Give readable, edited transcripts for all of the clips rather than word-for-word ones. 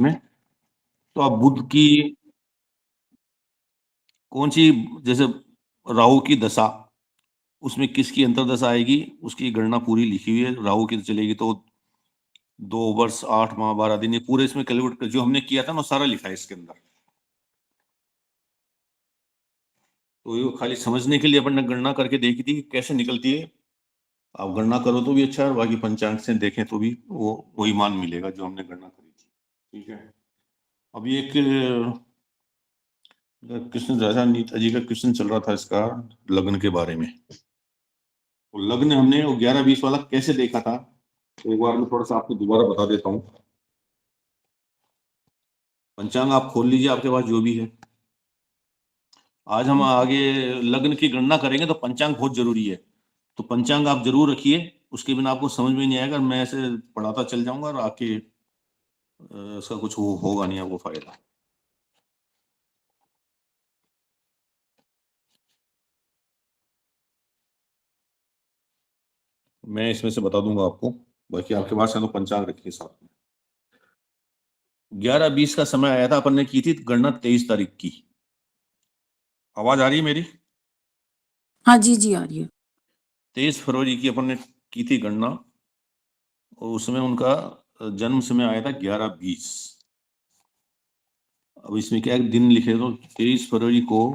में, तो आप बुध की कौन सी, जैसे राहु की दशा, उसमें किसकी अंतर्दशा आएगी उसकी गणना पूरी लिखी हुई है। राहु की चलेगी तो 2 वर्ष 8 माह 12 दिन, ये पूरे इसमें कैलकुलेट कर जो हमने किया था ना सारा लिखा है इसके अंदर। तो ये खाली समझने के लिए अपन ने गणना करके देखी थी कि कैसे निकलती है। आप गणना करो तो भी अच्छा है, बाकी पंचांग से देखें तो भी वो वही मान मिलेगा जो हमने गणना करी थी। ठीक है। अभी एक कृष्ण राजा नीता जी का क्वेश्चन चल रहा था इसका लग्न के बारे में। तो लग्न हमने वो 11-20 वाला कैसे देखा था, तो एक बार मैं थोड़ा सा आपको दोबारा बता देता हूँ। पंचांग आप खोल लीजिए, आपके पास जो भी है। आज हम आगे लग्न की गणना करेंगे तो पंचांग बहुत जरूरी है, तो पंचांग आप जरूर रखिए, उसके बिना आपको समझ में नहीं आएगा। मैं ऐसे पढ़ाता चल जाऊंगा और आके इसका कुछ होगा नहीं आपको फायदा। मैं इसमें से बता दूंगा आपको, बाकी आपके पास है तो पंचांग रखिए साथ में। 11-20 का समय आया था, अपन ने की थी गणना 23 तारीख की। आवाज आ रही है मेरी? हाँ जी जी आ रही है। 23 फरवरी की अपन ने की थी गणना, और उसमें उनका जन्म समय आया था 11-20। अब इसमें क्या दिन लिखे तो 23 फरवरी को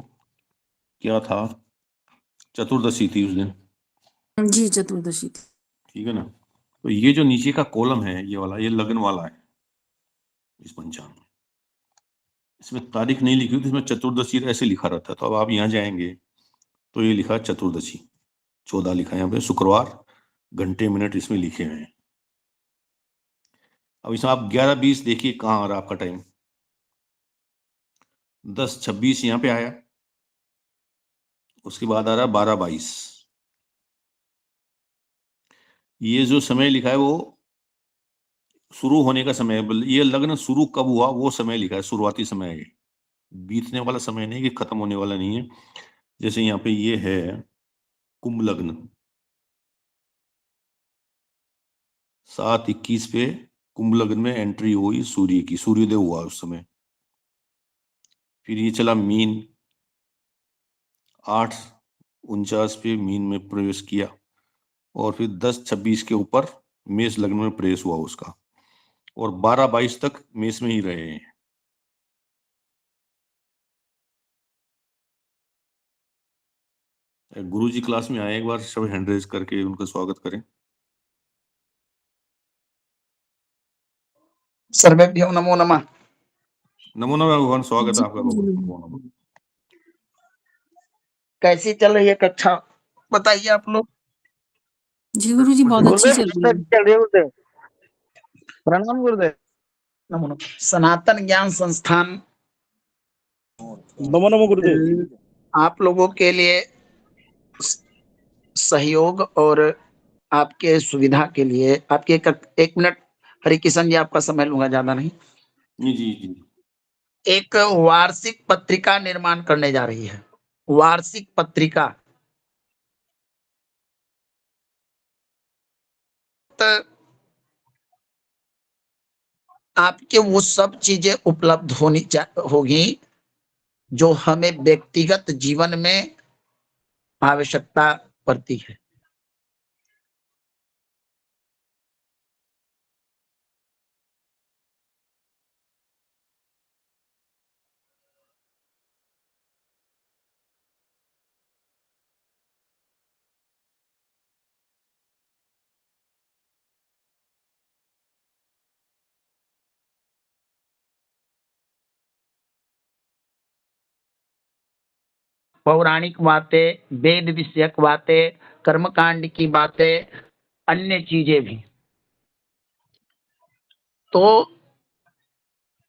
क्या था, चतुर्दशी थी उस दिन। जी चतुर्दशी थी। ठीक है ना। तो ये जो नीचे का कॉलम है ये वाला, ये लगन वाला है इस पंचांग में। इसमें तारीख नहीं लिखी हुई, इसमें चतुर्दशी ऐसे लिखा रहता है। तो अब आप यहाँ जाएंगे तो ये लिखा चतुर्दशी, 14 लिखा है यहाँ पे, शुक्रवार, घंटे मिनट इसमें लिखे हुए हैं। अब इसमें आप 11-20 देखिए कहाँ आ रहा है आपका टाइम। 10-26 यहाँ पे आया, उसके बाद आ रहा है 12-22। ये जो समय लिखा है वो शुरू होने का समय है, ये लग्न शुरू कब हुआ वो समय लिखा है, शुरुआती समय है ये, बीतने वाला समय नहीं कि खत्म होने वाला नहीं है। जैसे यहाँ पे ये है कुंभ लग्न, 7:21 पे कुंभ लग्न में एंट्री हुई सूर्य की, सूर्योदय हुआ उस समय। फिर ये चला मीन, 8:49 पे मीन में प्रवेश किया, और फिर 10-26 के ऊपर मेष लग्न में प्रवेश हुआ उसका, और 12-22 तक मेष में ही रहे हैं। गुरु जी क्लास में आए, एक बार सब हैंड रेज करके उनका स्वागत करें। सर्वेभ्यो नमो नमः। नमो नमः भगवान, स्वागत है आपका भगवान। नमो नमः। कैसी चल रही है कक्षा, बताइए आप लोग। जी गुरु जी बहुत अच्छी चल रही है। चल रही है गुरुदेव। प्रणाम गुरुदेव। नमो नमः। सनातन ज्ञान संस्थान नमो नमो गुरुदेव। आप लोगों के लिए सहयोग और आपके सुविधा के लिए आपके एक मिनट हरि किशन जी आपका समय लूंगा, ज्यादा नहीं। जी जी। एक वार्षिक पत्रिका निर्माण करने जा रही है, वार्षिक पत्रिका। तो आपके वो सब चीजें उपलब्ध होगी जो हमें व्यक्तिगत जीवन में आवश्यकता पड़ती है। पौराणिक बातें, वेद विषयक बातें, कर्मकांड की बातें, अन्य चीजें भी। तो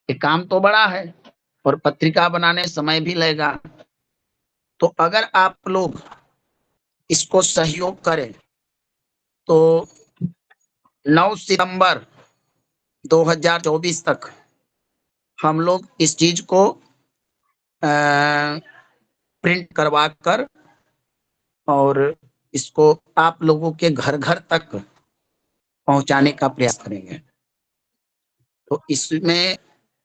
ये काम तो बड़ा है और पत्रिका बनाने में समय भी लगेगा। तो अगर आप लोग इसको सहयोग करें तो 9 सितंबर 2024 तक हम लोग इस चीज को प्रिंट करवा कर और इसको आप लोगों के घर घर तक पहुंचाने का प्रयास करेंगे। तो इसमें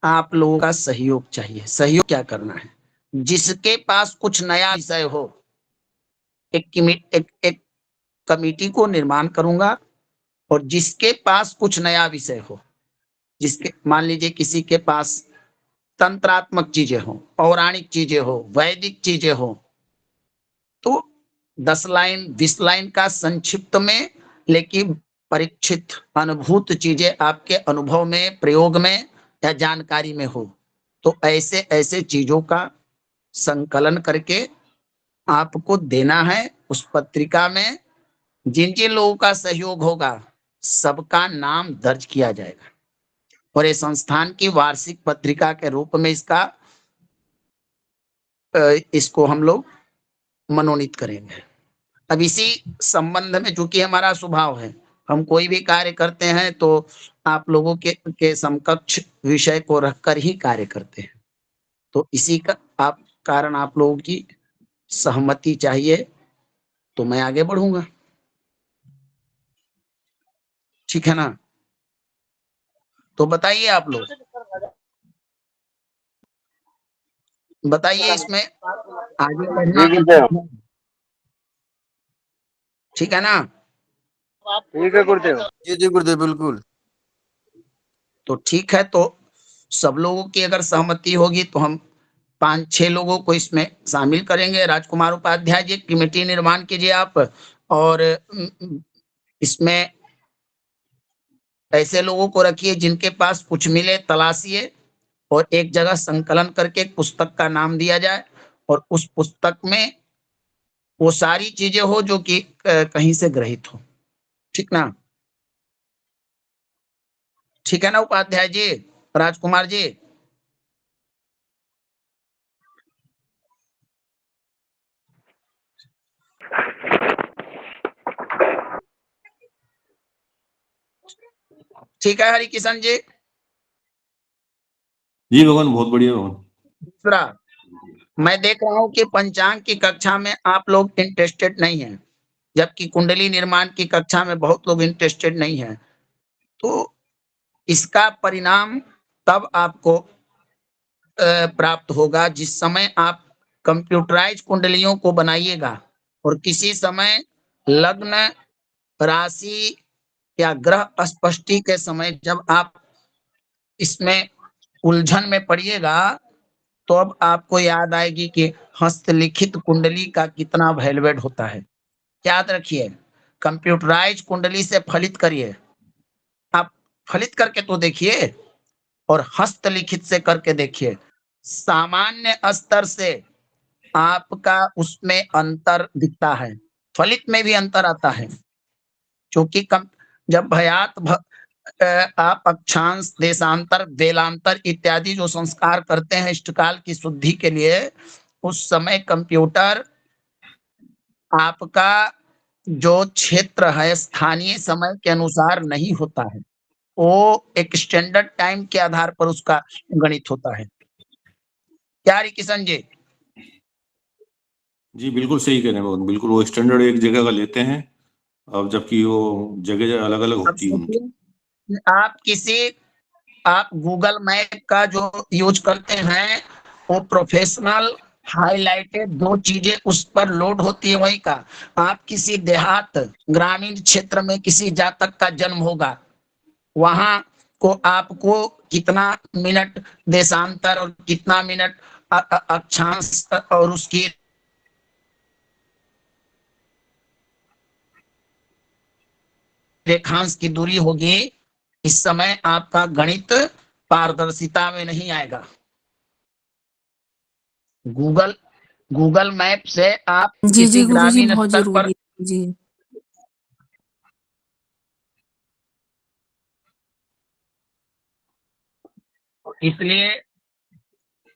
आप लोगों का सहयोग चाहिए। सहयोग क्या करना है? जिसके पास कुछ नया विषय हो, एक कमेटी को निर्माण करूंगा, और जिसके पास कुछ नया विषय हो, जिसके मान लीजिए किसी के पास तंत्रात्मक चीजें हो, पौराणिक चीजें हो, वैदिक चीजें हो, तो 10 लाइन 20 लाइन का संक्षिप्त में, लेकिन परीक्षित अनुभूत चीजें आपके अनुभव में, प्रयोग में या जानकारी में हो, तो ऐसे ऐसे चीजों का संकलन करके आपको देना है। उस पत्रिका में जिन जिन लोगों का सहयोग होगा, सबका नाम दर्ज किया जाएगा, और ये संस्थान की वार्षिक पत्रिका के रूप में इसको हम लोग मनोनीत करेंगे। अब इसी संबंध में, चूंकि हमारा स्वभाव है, हम कोई भी कार्य करते हैं तो आप लोगों के समकक्ष विषय को रखकर ही कार्य करते हैं। तो इसी का कारण आप लोगों की सहमति चाहिए, तो मैं आगे बढ़ूंगा। ठीक है ना? तो बताइए आप लोग, बताइए इसमें आगे बढ़ना। ठीक है ना? ठीक है गुरुदेव। जी जी गुरुदेव, बिल्कुल। तो ठीक है, तो सब लोगों की अगर सहमति होगी तो हम 5-6 लोगों को इसमें शामिल करेंगे। राजकुमार उपाध्याय जी, कमेटी निर्माण कीजिए आप, और इसमें ऐसे लोगों को रखिए जिनके पास कुछ मिले, तलाशिए, और एक जगह संकलन करके एक पुस्तक का नाम दिया जाए, और उस पुस्तक में वो सारी चीजें हो जो कि कहीं से ग्रहित हो। ठीक ना? ठीक है ना उपाध्याय जी, राजकुमार जी? ठीक है हरि किशन जी? जी भगवान, बहुत बढ़िया भगवान। दूसरा, मैं देख रहा हूं कि पंचांग की कक्षा में आप लोग इंटरेस्टेड नहीं हैं, जबकि कुंडली निर्माण की कक्षा में बहुत लोग इंटरेस्टेड नहीं हैं। तो इसका परिणाम तब आपको प्राप्त होगा जिस समय आप कंप्यूटराइज कुंडलियों को बनाइएगा, और किसी समय लग्न, राशि या ग्रह स्पष्टि के समय जब आप इसमें उलझन में पड़िएगा, तो अब आपको याद आएगी कि हस्तलिखित कुंडली का कितना वैल्यूएड होता है। याद रखिए, कंप्यूटराइज कुंडली से फलित करिए, आप फलित करके तो देखिए, और हस्तलिखित से करके देखिए। सामान्य स्तर से आपका उसमें अंतर दिखता है, फलित में भी अंतर आता है, क्योंकि जब आप अक्षांश, देशांतर, बेलांतर इत्यादि जो संस्कार करते हैं इष्टकाल की शुद्धि के लिए, उस समय कंप्यूटर आपका जो क्षेत्र है स्थानीय समय के अनुसार नहीं होता है, वो एक स्टैंडर्ड टाइम के आधार पर उसका गणित होता है। क्या हरि किशन जी? जी बिल्कुल सही कह रहे हैं भगवान, बिल्कुल। वो स्टैंडर्ड एक जगह का लेते हैं, अब जबकि वो जगह अलग अलग अब होती है उनकी। सोचिए, आप गूगल मैप का जो यूज करते हैं, वो प्रोफेशनल हाईलाइटेड 2 चीजें उस पर लोड होती है वही का। आप किसी देहात, ग्रामीण क्षेत्र में किसी जातक का जन्म होगा, वहां को आपको कितना मिनट देशांतर और कितना मिनट अक्षांश और उसकी रेखांश की दूरी होगी, इस समय आपका गणित पारदर्शिता में नहीं आएगा। गूगल मैप से आप जी किसी जी गुरुजी, ग्रामीण बहुत स्तर पर, जरूरी है जी। इसलिए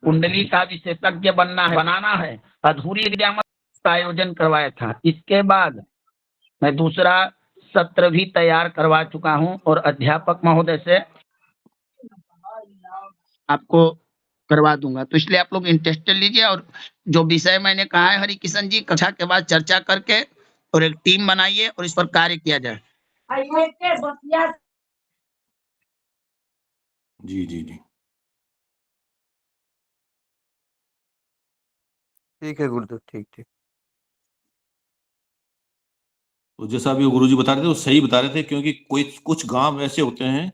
कुंडली का विशेषज्ञ बनाना है। अधूरी एग्जाम का आयोजन करवाया था, इसके बाद मैं दूसरा सत्र भी तैयार करवा चुका हूं, और अध्यापक महोदय से आपको करवा दूंगा। तो इसलिए आप लोग इंटरेस्टेड लीजिए, और जो विषय मैंने कहा है हरि किशन जी, कक्षा के बाद चर्चा करके और एक टीम बनाइए और इस पर कार्य किया जाए। जी जी जी। ठीक है गुरुदेव, ठीक ठीक। तो जैसा अभी गुरुजी बता रहे थे वो सही बता रहे थे, क्योंकि कोई कुछ गांव ऐसे होते हैं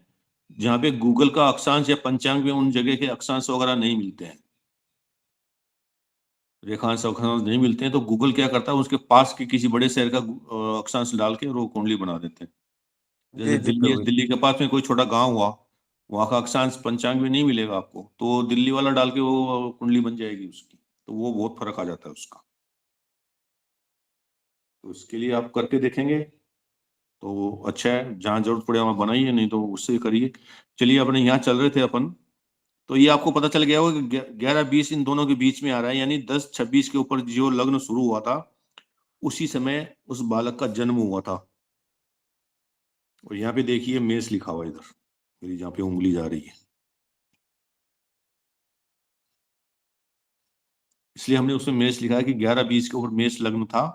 जहाँ पे गूगल का अक्षांश या पंचांग में उन जगह के अक्षांश वगैरह नहीं मिलते हैं, रेखांश अक्षांश नहीं मिलते हैं, तो गूगल क्या करता है उसके पास के किसी बड़े शहर का अक्षांश डाल के वो कुंडली बना देते हैं। जी जैसे जी प्रभु। दिल्ली के पास में कोई छोटा गांव हुआ, वहां का अक्षांश पंचांग में नहीं मिलेगा आपको, तो दिल्ली वाला डाल के वो कुंडली बन जाएगी उसकी, तो वो बहुत फर्क आ जाता है उसका। तो इसके लिए आप करके देखेंगे तो अच्छा है, जहां जरूरत पड़े वहां बनाइए, नहीं तो उससे करिए। चलिए अपने यहाँ चल रहे थे अपन, तो ये आपको पता चल गया होगा कि 11-20 इन दोनों के बीच में आ रहा है, यानी 10-26 के ऊपर जो लग्न शुरू हुआ था उसी समय उस बालक का जन्म हुआ था। और यहाँ पे देखिए मेष लिखा हुआ है इधर, मेरी जहाँ पे उंगली जा रही है, इसलिए हमने उसमें मेष लिखा है कि 11-20 के ऊपर मेष लग्न था,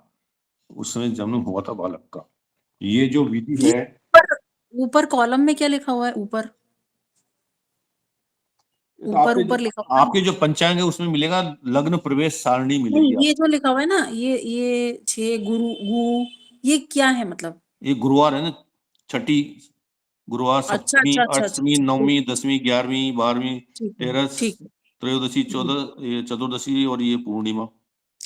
उस समय जन्म हुआ था बालक का। ये जो विधि है, ऊपर कॉलम में क्या लिखा हुआ है? ऊपर तो ऊपर ऊपर लिखा हुआ है। आपके जो पंचांग है उसमें मिलेगा लग्न प्रवेश सारणी नहीं, मिलेगी ये आपको। जो लिखा हुआ है ना, ये 6 गु, ये क्या है मतलब? ये गुरुवार है ना, छठी गुरुवार, अच्छा सप्तमी, अच्छा अच्छा अच्छा अष्टमी, अच्छा, नवमी, 10वीं, 11वीं, 12वीं, ठीक है तेरस, ठीक है। त्रयोदशी, जी। ये चतुर्दशी और ये पूर्णिमा।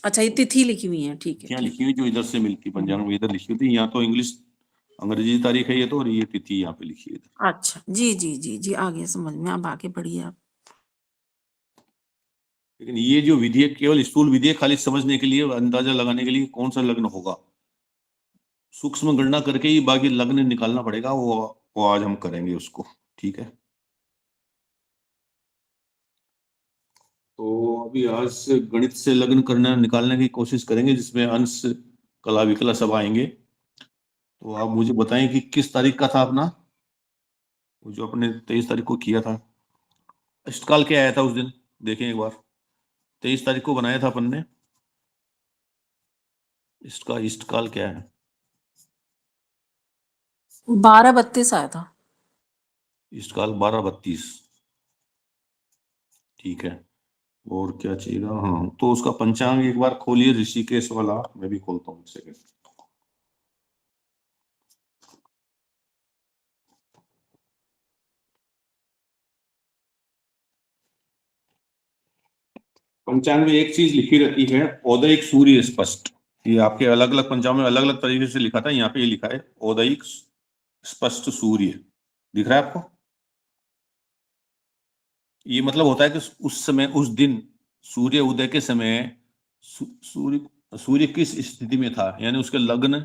अच्छा, ये तिथि लिखी हुई है, ठीक है तिथियां ठीक लिखी हुई जो इधर से मिलती, पंचांग में इधर लिखी होती, यहाँ तो इंग्लिश अंग्रेजी तारीख है ये तो, और ये तिथि यहाँ पे लिखी है इधर। है। अच्छा, जी जी जी जी, आ गया समझ में, आप आगे बढ़िए आप। लेकिन ये जो विधि है केवल स्थूल विधि है, खाली समझने के लिए, अंदाजा लगाने के लिए कौन सा लग्न होगा, सूक्ष्म गणना करके ही बाकी लग्न निकालना पड़ेगा, वो आज हम करेंगे उसको, ठीक है। तो अभी आज से गणित से लग्न करना निकालने की कोशिश करेंगे, जिसमें अंश कला विकला सब आएंगे। तो आप मुझे बताएं कि किस तारीख का था अपना, वो जो अपने 23 तारीख को किया था, अष्टकाल क्या आया था उस दिन, देखें एक बार। 23 तारीख को बनाया था अपन ने, इसका इष्टकाल क्या है? 12:32 आया था। इष्टकाल 12:32, ठीक है। और क्या चाहिए? हाँ, तो उसका पंचांग एक बार खोलिए, ऋषिकेश वाला, मैं भी खोलता हूँ एक सेकंड। पंचांग में एक चीज लिखी रहती है, औदयिक सूर्य स्पष्ट। ये आपके अलग अलग पंचांग में अलग अलग तरीके से लिखा था, यहाँ पे ये लिखा है औदयिक स्पष्ट सूर्य, दिख रहा है आपको? ये मतलब होता है कि उस समय, उस दिन सूर्य उदय के समय सूर्य सूर्य किस स्थिति में था, यानी उसके लग्न,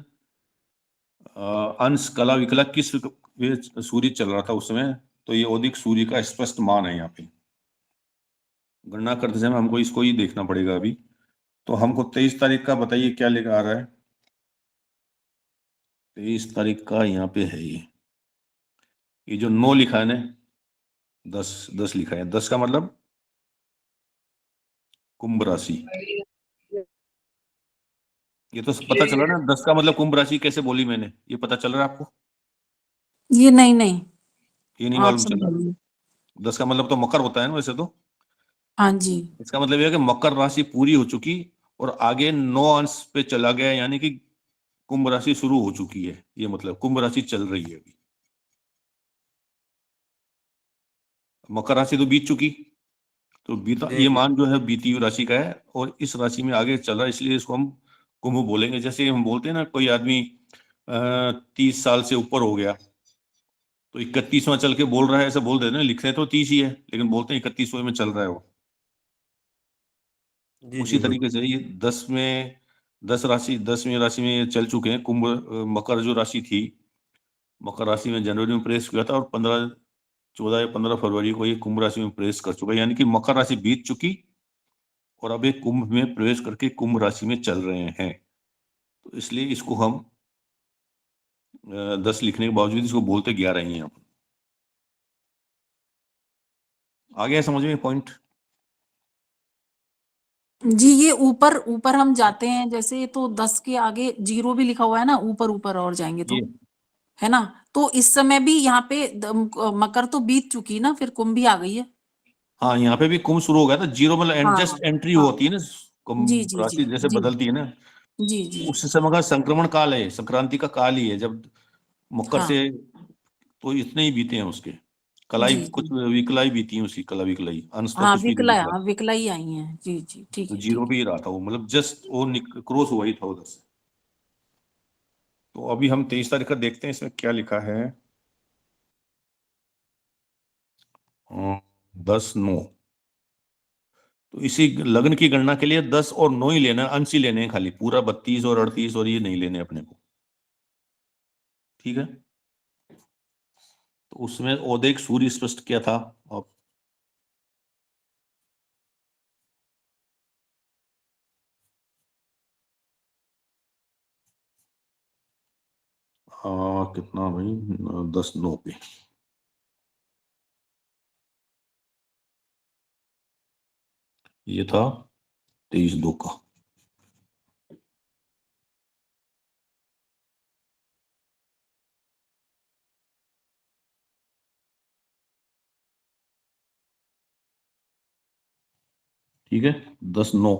अंश, कला विकला किस सूर्य चल रहा था उस समय, तो ये औदिक सूर्य का स्पष्ट मान है। यहाँ पे गणना करते समय हमको इसको ही देखना पड़ेगा अभी। तो हमको 23 तारीख का बताइए क्या लेकर आ रहा है। 23 तारीख का यहाँ पे है ये जो 9 लिखा है ना, 10 लिखा है, 10 का मतलब कुंभ राशि। ये तो पता चला ना, 10 का मतलब कुंभ राशि कैसे बोली मैंने, ये पता चल रहा है आपको? ये नहीं नहीं, ये नहीं आप मालूम चला? समझाइए। 10 का मतलब तो मकर होता है ना वैसे तो। हाँ जी। इसका मतलब यह है कि मकर राशि पूरी हो चुकी और आगे 9 अंश पे चला गया, यानी कि कुंभ राशि शुरू हो चुकी है, ये मतलब कुंभ राशि चल रही है अभी। मकर राशि तो बीत चुकी, तो बीता जी ये जी। मान जो है बीती हुई राशि का है, और इस राशि में आगे चल रहा है, इसलिए इसको हम कुंभ बोलेंगे। जैसे हम बोलते हैं ना, कोई आदमी 30 साल से ऊपर हो गया तो 31वां चल के बोल रहा है, ऐसा बोल देते हैं, लिखते तो 30 ही है लेकिन बोलते हैं 31वें में चल रहा है वो। जी उसी जी गुरु। तरीके से ये 10वीं राशि में ये चल चुके हैं। कुंभ, मकर जो राशि थी, मकर राशि में जनवरी में प्रवेश किया था, और 14 या 15 फरवरी को ये कुंभ राशि में प्रवेश कर चुका है, यानी कि मकर राशि बीत चुकी और अब ये कुंभ में प्रवेश करके कुंभ राशि में चल रहे हैं। तो इसलिए इसको हम 10 लिखने के बावजूद इसको बोलते 11 ही हैं हम। आ गया समझ में पॉइंट? जी, ये ऊपर ऊपर हम जाते हैं जैसे, तो 10 के आगे 0 भी लिखा हुआ है ना, ऊपर ऊपर और जाएंगे तो, ये है ना? तो इस समय भी यहाँ पे मकर तो बीत चुकी ना, फिर कुंभ भी आ गई है। हाँ, यहाँ पे भी कुंभ शुरू हो गया था। 0 मतलब हाँ जस्ट एंट्री हाँ होती है ना, जी जी राशि जी जैसे जी बदलती है ना, जी जी उस समय का संक्रमण काल है, संक्रांति का काल ही है, जब मकर हाँ से तो इतने ही बीते हैं उसके। कलाई जी कुछ जी विकलाई बीती है उसकी, कला विकलाई, अंश तक हाँ कुछ भी नहीं विकला, निकला। हाँ विकला ही आई हैं। जी जी ठीक तो है जीरो ठीक पे है। ही रहा था वो, मतलब जस्ट वो क्रॉस हुआ ही था उधर से। तो अभी हम 23 तारीख का देखते हैं, इसमें क्या लिखा है। 10-9, तो इसी लग्न की गणना के लिए 10 और 9 ही लेना है, अंश ही लेने हैं खाली, पूरा 32 और 38 और ये नहीं लेने अपने को। ठीक है, तो उसमें औदेक सूर्य स्पष्ट किया था। अब कितना भाई, 10-9 पे ये था 23-2 का। ठीक है, 10-9।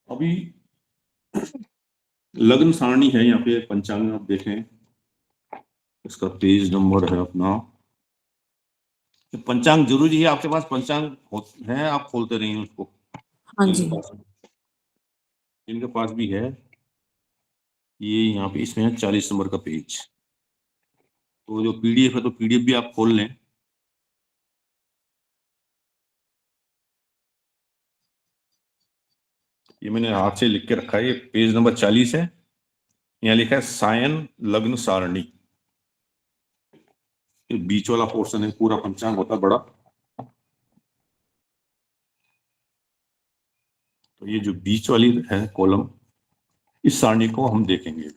अभी लग्न सारणी है यहाँ पे, पंचांग में आप देखें, इसका पेज नंबर है अपना। पंचांग जरूरी है आपके पास, पंचांग है, आप खोलते रहिए उसको। हाँ जिनके जी पास जिनके पास भी है, ये यहाँ पे इसमें है 40 नंबर का पेज। तो जो पीडीएफ है, तो पीडीएफ भी आप खोल लें। ये मैंने हाथ से लिख के रखा है, ये पेज नंबर 40 है। यहाँ लिखा है सायन लग्न सारणी। ये बीच वाला पोर्शन है, पूरा पंचांग होता है बड़ा। तो ये जो बीच वाली है कॉलम, इस सारणी को हम देखेंगे।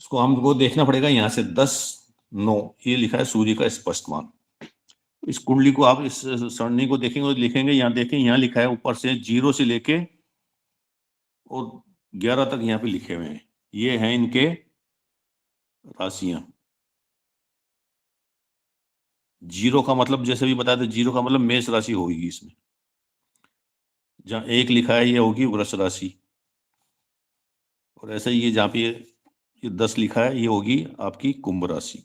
इसको हमको देखना पड़ेगा यहाँ से 10-9, ये लिखा है सूर्य का स्पष्ट मान। इस कुंडली को आप इस सरणी को देखेंगे और लिखेंगे, यहाँ देखें, यहाँ लिखा है ऊपर से 0 से लेके और 11 तक यहाँ पे लिखे हुए हैं। ये हैं इनके राशियां। 0 का मतलब जैसे भी बताया था, 0 का मतलब मेष राशि होगी इसमें। जहाँ 1 लिखा है, ये होगी वृष राशि। और ऐसे ही ये जहाँ पे ये 10 लिखा है, ये होगी आपकी कुंभ राशि।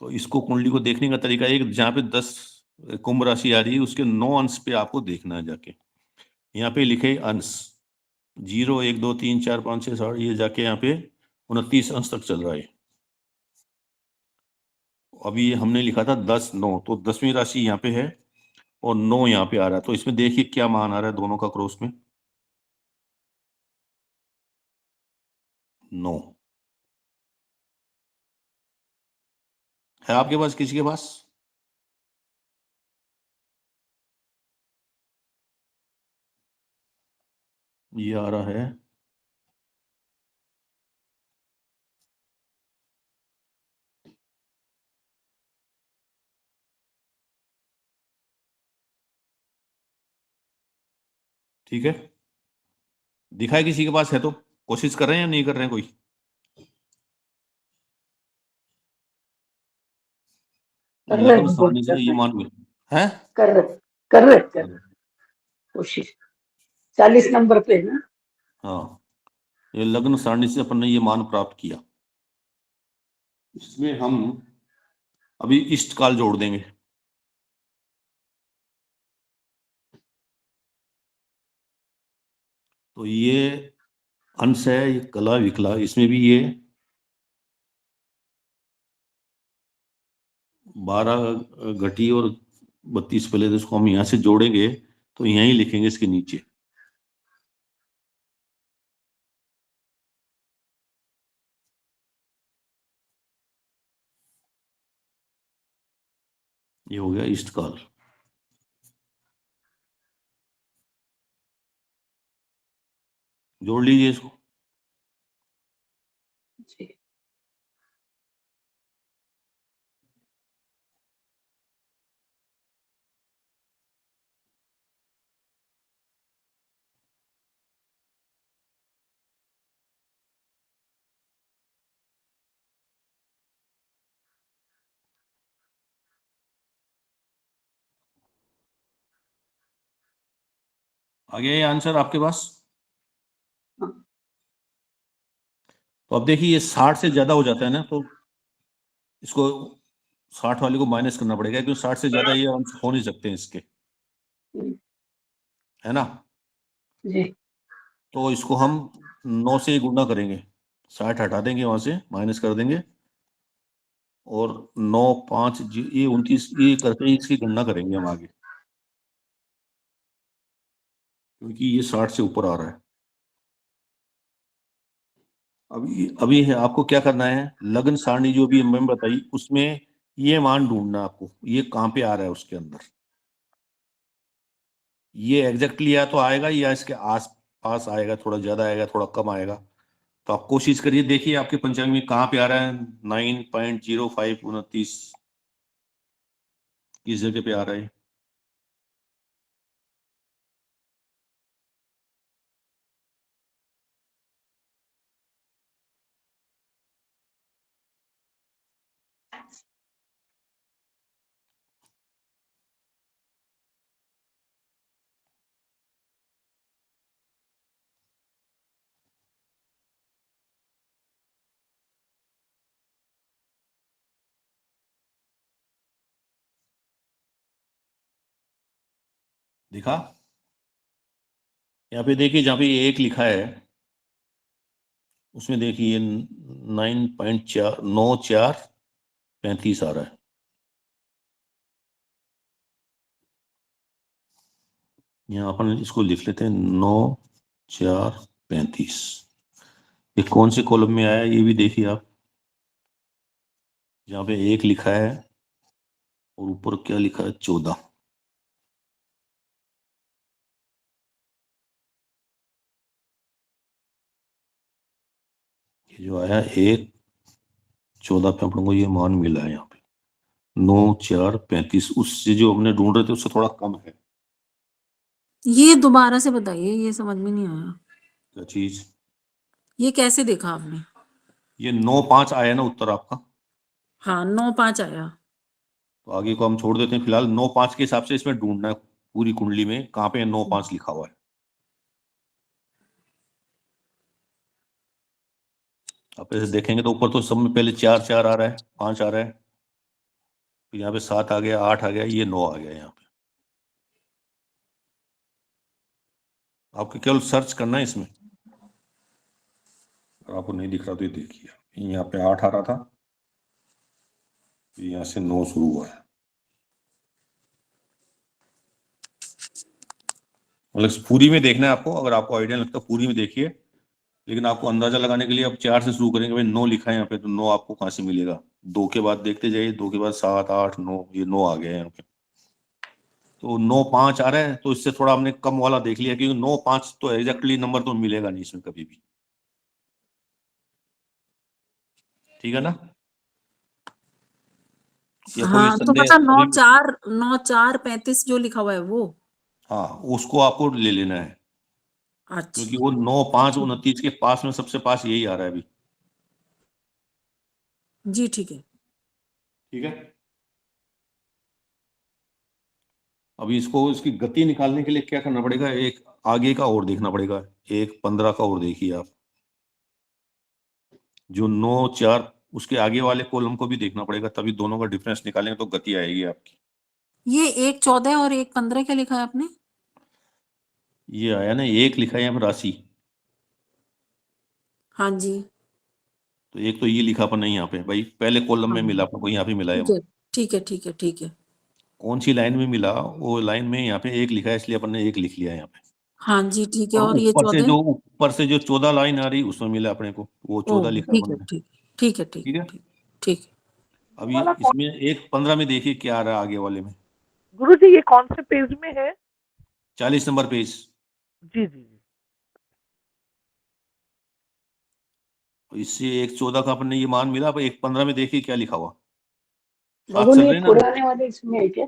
तो इसको कुंडली को देखने का तरीका एक, जहाँ पे 10 कुंभ राशि आ रही है, उसके 9 अंश पे आपको देखना है जाके। यहाँ पे लिखे अंश 0, 1, 2, 3, 4, 5, 6, 7, ये जाके यहाँ पे 29 अंश तक चल रहा है। अभी हमने लिखा था 10-9, तो 10वीं राशि यहाँ पे है और 9 यहाँ पे आ रहा है। तो इसमें देखिए क्या मान आ रहा है दोनों का क्रॉस में, 9 है आपके पास, किसी के पास? ये आ रहा है ठीक है, दिखाए किसी के पास है तो कोशिश कर रहे हैं या नहीं कर रहे हैं कोई? कर रहे लग्न हैं, बहुत सारणी से कर ये रहे मान हुए हैं। कर रहे कोशिश 40 नंबर पे है ना। हाँ, ये लग्न सारणी से अपन ने ये मान प्राप्त किया। इसमें हम अभी इष्ट काल जोड़ देंगे। तो ये अंश है, ये कला विकला, इसमें भी ये 12 घटी और 32 पहले, तो इसको हम यहाँ से जोड़ेंगे, तो यहीं लिखेंगे इसके नीचे। ये हो गया इष्ट काल। जोड़ लीजिए इसको। जी आ गया ये आंसर आपके पास? हाँ। तो अब देखिए ये 60 से ज्यादा हो जाता है ना, तो इसको 60 वाले को माइनस करना पड़ेगा, क्योंकि 60 से ज्यादा ये आंसर हो नहीं सकते हैं इसके, हम्म, है ना। जी तो इसको हम 9 से ही गुणा करेंगे, 60 हटा देंगे वहां से, माइनस कर देंगे, और 9 5 ये 29 ये करके ही इसकी गणना करेंगे हम आगे, क्योंकि ये 60 से ऊपर आ रहा है। अभी है आपको क्या करना है, लग्न सारणी जो भी मैंने बताई उसमें ये मान ढूंढना है आपको, ये कहाँ पे आ रहा है उसके अंदर, ये एग्जैक्टली या तो आएगा या इसके आस पास आएगा, थोड़ा ज्यादा आएगा थोड़ा कम आएगा। तो आप कोशिश करिए, देखिए आपके पंचांग में कहाँ पे आ रहा है 9.05 29 किस जगह पे आ रहा है। देखा, यहाँ पे देखिए जहाँ पे ये 1 लिखा है उसमें देखिए 9.9435 आ रहा है। यहाँ अपन इसको लिख लेते हैं 9 4 35। ये कौन से कॉलम में आया ये भी देखिए आप, जहाँ पे 1 लिखा है और ऊपर क्या लिखा है 14। ये जो आया 1 14 पे अपन को ये मान मिला है यहाँ पे 9 4 35, उससे जो हमने ढूंढ रहे थे उससे थोड़ा कम है। ये दोबारा से बताइए, ये समझ में नहीं आया। क्या चीज? ये कैसे देखा आपने? ये 9 5 आया ना उत्तर आपका, हाँ 9 5 आया। तो आगे को हम छोड़ देते हैं फिलहाल। 9 5 के हिसाब से इसमें ढूंढना है पूरी कुंडली में कहाँ पे 9 5 लिखा हुआ है। आप ऐसे देखेंगे तो ऊपर तो सब में पहले 4 4 आ रहा है, 5 आ रहा है, तो यहाँ पे 7 आ गया, 8 आ गया, ये 9 आ गया। यहाँ पे आपको केवल सर्च करना है इसमें, अगर आपको नहीं दिख रहा तो ये देखिए यहाँ पे 8 आ रहा था, यहाँ से 9 शुरू हुआ है। मतलब पूरी में देखना है आपको, अगर आपको आइडिया लगता है पूरी में देखिए, लेकिन आपको अंदाजा लगाने के लिए अब 4 से शुरू करेंगे। भाई 9 लिखा है यहाँ पे, तो 9 आपको कहाँ से मिलेगा, 2 के बाद देखते जाइए, 2 के बाद 7 8 9, ये 9 आ गया है यहाँ पे। तो 9 5 आ रहा है, तो इससे थोड़ा हमने कम वाला देख लिया, क्योंकि 9 5 तो एग्जैक्टली नंबर तो मिलेगा नहीं इसमें कभी भी, ठीक है ना। या कोई हाँ तो संदेह मतलब अभी? 9 4 जो लिखा हुआ है वो। हाँ उसको आपको ले लेना है, क्योंकि अच्छा वो 9 5 29 के पास में सबसे पास यही आ रहा है अभी, जी ठीक है। ठीक है। अभी इसको इसकी गति निकालने के लिए क्या करना पड़ेगा, एक आगे का और देखना पड़ेगा, एक 15 का और देखिए आप, जो 9 4 उसके आगे वाले कॉलम को भी देखना पड़ेगा, तभी दोनों का डिफरेंस निकालेंगे तो गति आएगी आपकी। ये 1 14 और 1 15 क्या लिखा है आपने? ये आया ना, 1 लिखा है यहाँ पर राशि, हाँ जी। तो एक तो ये लिखा पर नहीं यहाँ पे, भाई पहले कॉलम में हाँ मिला अपन को, यहाँ पे मिला है। ठीक है ठीक है ठीक है ठीक है। कौन सी लाइन में मिला, वो लाइन में यहाँ पे 1 लिखा है, इसलिए अपन ने 1 लिख लिया यहाँ पे। हाँ जी ठीक है। और और ये 14? ऊपर से जो 14 लाइन आ रही उसमें मिला अपने को, वो 14 ओ लिखा ठीक है अपन ने, ठीक ठीक है ठीक ठीक है। ठीक ठीक। अभी इसमें 1 15 में देखिए क्या आ रहा है आगे वाले में, गुरु जी ये कौन से पेज में है? 40 नंबर पेज। जी जी जी। इससे 1 14 का अपन ने ये मान मिला, अब 1 15 में देखिए क्या लिखा हुआ, साथ लोगों चल ने रहे हैं ना। पुराने वाले इसमें है क्या?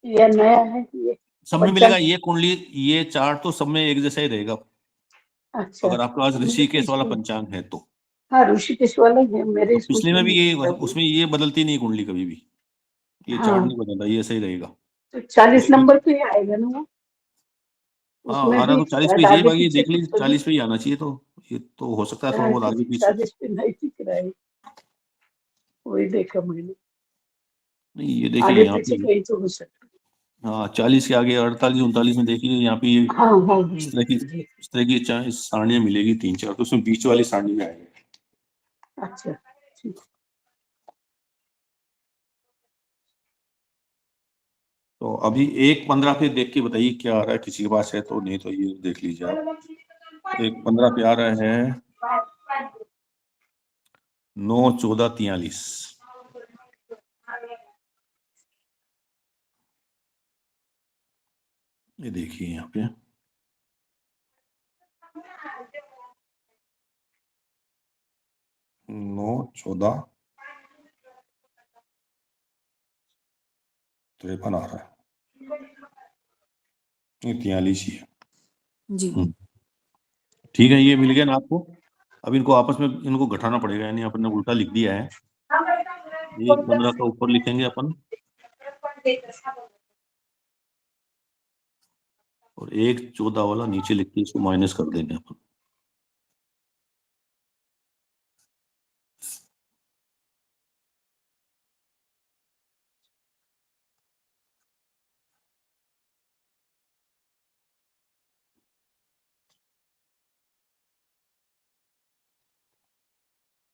या नया है ये? सब में पंचांग- मिलेगा ये कुंडली, ये चार्ट तो सब में एक जैसा ही रहेगा, अच्छा अगर आपके पास ऋषिकेश वाला पंचांग है तो। हाँ ऋषिकेश वाला ही है मेरे तो पिछले में भी ये, इसमें। उसमें ये बदलती नहीं कुंडली कभी भी, ये चार्ट हाँ नहीं बदलता, ये सही रहेगा। तो 40 नंबर पे ही आएगा ना वो? हाँ उसमें आ रहा भी तो 40 पे शायद ही चाहिए, आगे बाकी पीछे देख लीजिए कुछ तो 40 पे ही आना चाहिए, तो ये तो हो सकता है थोड़ा बहुत आगे पीछे। 40 पे नहीं दिख रहा है, वही देखा मैंने, नहीं ये देखिए आगे यहाँ पीछे पे, कहीं तो हो सकता हाँ 40 के आगे 48 39 में देखिए यहाँ पे ये है। हाँ हाँ हाँ इस तरह की जी, इस तरह की सारणियाँ मिलेगी 3-4, तो उसमें बीच वाली सारणी में आएगी। अच्छा ठीक। तो अभी 1:15 पे देख के बताइए क्या आ रहा है, किसी के पास है तो, नहीं तो ये देख लीजिए आप। 1:15 पे आ रहा है 9:14:43। ये देखिए यहाँ पे 9:14:53 आ रहा है, ये 43 ही है। जी ठीक है, ये मिल गया ना आपको। अब इनको आपस में इनको घटाना पड़ेगा, यानी अपन ने उल्टा लिख दिया है। 1:15 का ऊपर लिखेंगे अपन, और 1:14 वाला नीचे लिख के इसको माइनस कर देंगे अपन।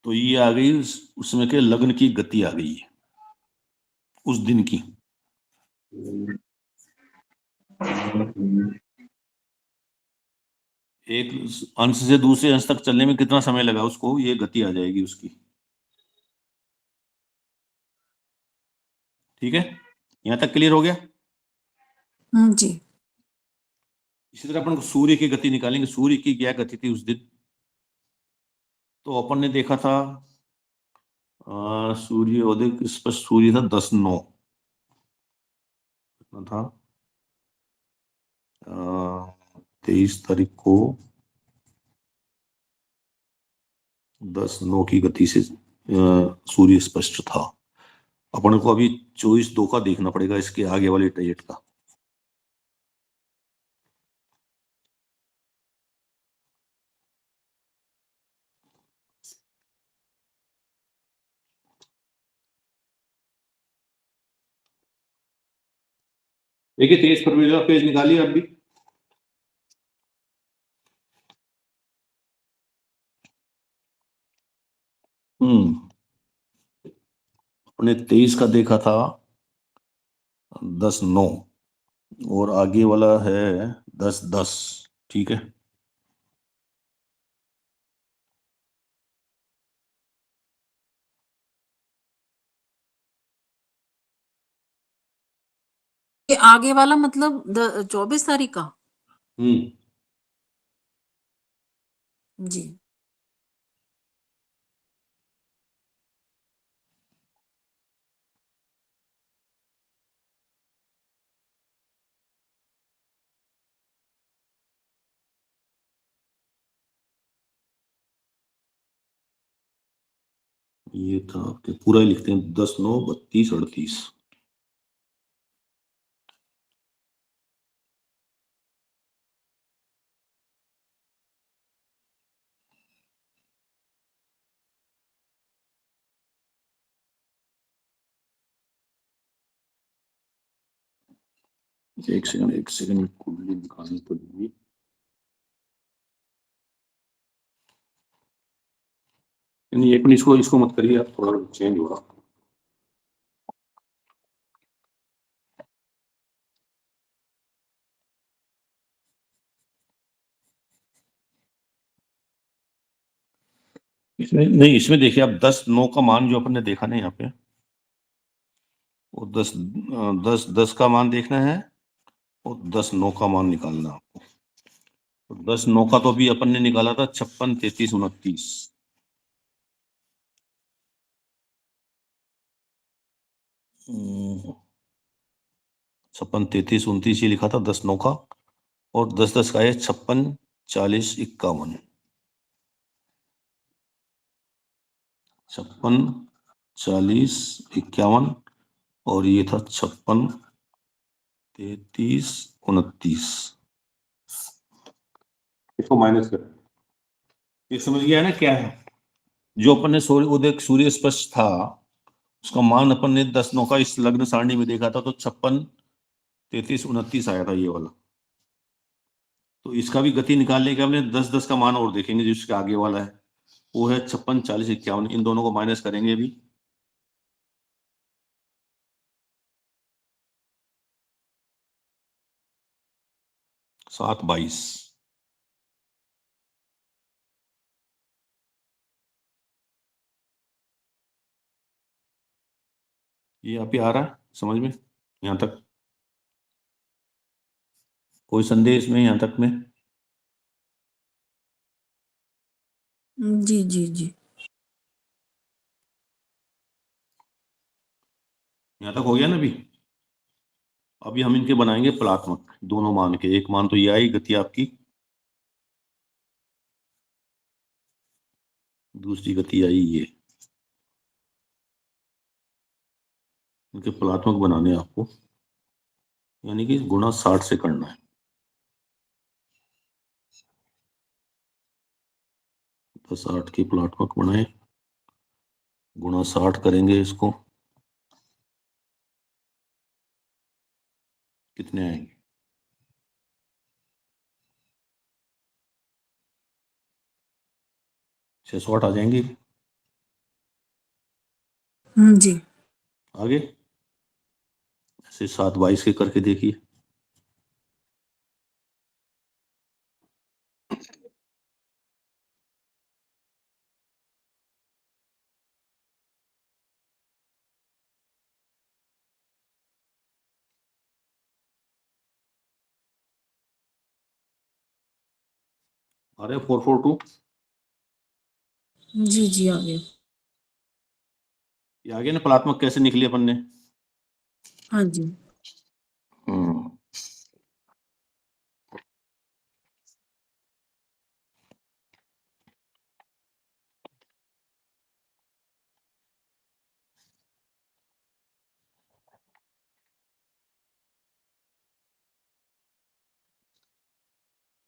तो ये आ गई उसमें के लग्न की गति आ गई है उस दिन की। एक अंश से दूसरे अंश तक चलने में कितना समय लगा उसको, ये गति आ जाएगी उसकी। ठीक है, यहाँ तक क्लियर हो गया। जी इसी तरह अपन को सूर्य की गति निकालेंगे, सूर्य की क्या गति थी उस दिन। तो अपन ने देखा था सूर्योदय स्पष्ट सूर्य था 10:09 था 23 तारीख को 10:09 की गति से सूर्य स्पष्ट था। अपन को अभी 24/2 का देखना पड़ेगा, इसके आगे वाली डेट का। देखिए 23 फरवरी का पेज निकालिए आप भी। अपने 23 का देखा था 10:09, और आगे वाला है 10:10। ठीक है, ये आगे वाला मतलब 24 तारीख का। जी ये था आपके, पूरा ही लिखते हैं 10:09 32 38। एक सेकंड कुंडली निकालनी पड़ेगी। नहीं, एक मिनट, इसको इसको मत करिए आप, थोड़ा चेंज होगा। इसमें नहीं, इसमें देखिए आप 10:09 का मान जो अपन ने देखा ना यहाँ पे, वो 10:10 का मान देखना है, और 10:09 का मान निकालना है आपको। तो 10:09 का तो अभी अपन ने निकाला था 56 33 29। 56 33 29 ये लिखा था 10:09 का, और 10:10 का है 56 40 51। 56 40 51, और ये था 56 33 29। इसको माइनस करें। ये समझ गया ना क्या है? जो अपन ने सूर्य उदय सूर्य स्पष्ट था उसका मान अपन ने 10-9 का इस लग्न सारणी में देखा था, तो 56, 33, 29 आया था ये वाला। तो इसका भी गति निकालने के हमने 10-10 का मान और देखेंगे जो इसके आगे वाला है, वो है 56, 40, 51। इन दोनों को माइनस करेंगे अभी। सात 22। ये यहाँ पे आ रहा है समझ में यहाँ तक? कोई संदेह इसमें यहाँ तक में? जी जी जी। यहाँ तक हो गया ना? अभी हम इनके बनाएंगे फलात्मक, दोनों मान के। एक मान तो ये आई गति आपकी, दूसरी गति आई ये। इनके फलात्मक बनाने हैं आपको, यानी कि गुणा 60 से करना है। तो 60 के फलात्मक बनाए, गुणा 60 करेंगे इसको, कितने आएंगे? 608 आ जाएंगे। जी। आगे ऐसे 7 22 के करके देखिए। आ रहे 442। जी जी आ गया। ये आगे ना फलात्मक कैसे निकली अपन ने? हाँ जी। हम्म।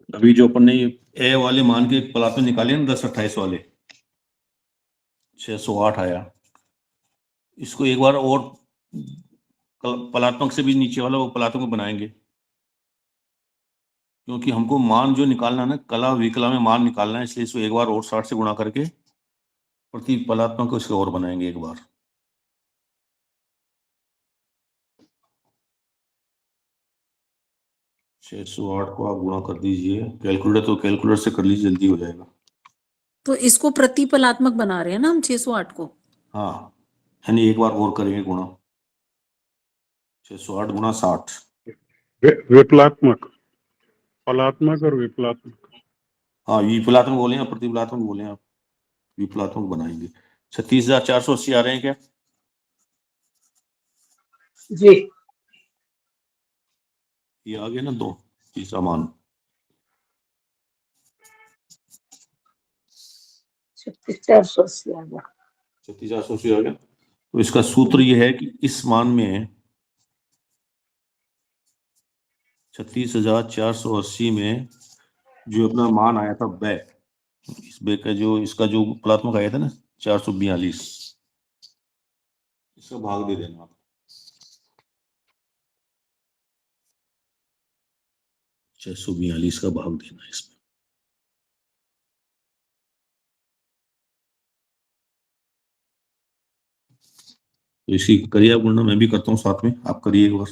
अभी जो अपन ने ए वाले मान के फलात्मक निकाले ना 10-28 वाले, 608 आया। इसको एक बार और पलात्मक से भी नीचे वाला वो पलात्मक बनाएंगे, क्योंकि हमको मान जो निकालना है ना, कला विकला में मान निकालना है, इसलिए इसको एक बार और 60 से गुणा करके प्रति पलात्मक को इसको और बनाएंगे एक बार। छह सौ आठ को आप गुणा कर दीजिए, कैलकुलेटर तो कैलकुलेटर से कर लीजिए, जल्दी हो जाएगा। तो इसको प्रतिपलात्मक बना रहे हैं ना हम 608 को? हाँ, यानी एक बार और करेंगे गुणा, 608 गुणा 60। विप्लात्मक, फलात्मक और विप्लात्मक। हाँ, विपलात्मक बोले या प्रतिपलात्मक बोले आप, विपलात्मक बनाएंगे। 36,480 आ रहे हैं क्या? जी ये आ गए ना दो, तीसरा मान। 36,480 आ गया। 36,480 आ गया। तो इसका सूत्र ये है कि इस मान में 36,480 में जो अपना मान आया था बै, इस बै का जो इसका जो फलात्मक आया था ना 442, इसका भाग दे देना आप। 642 का भाग देना है इसमें। तो इसकी करिए आप गणना, मैं भी करता हूँ साथ में, आप करिए एक बार।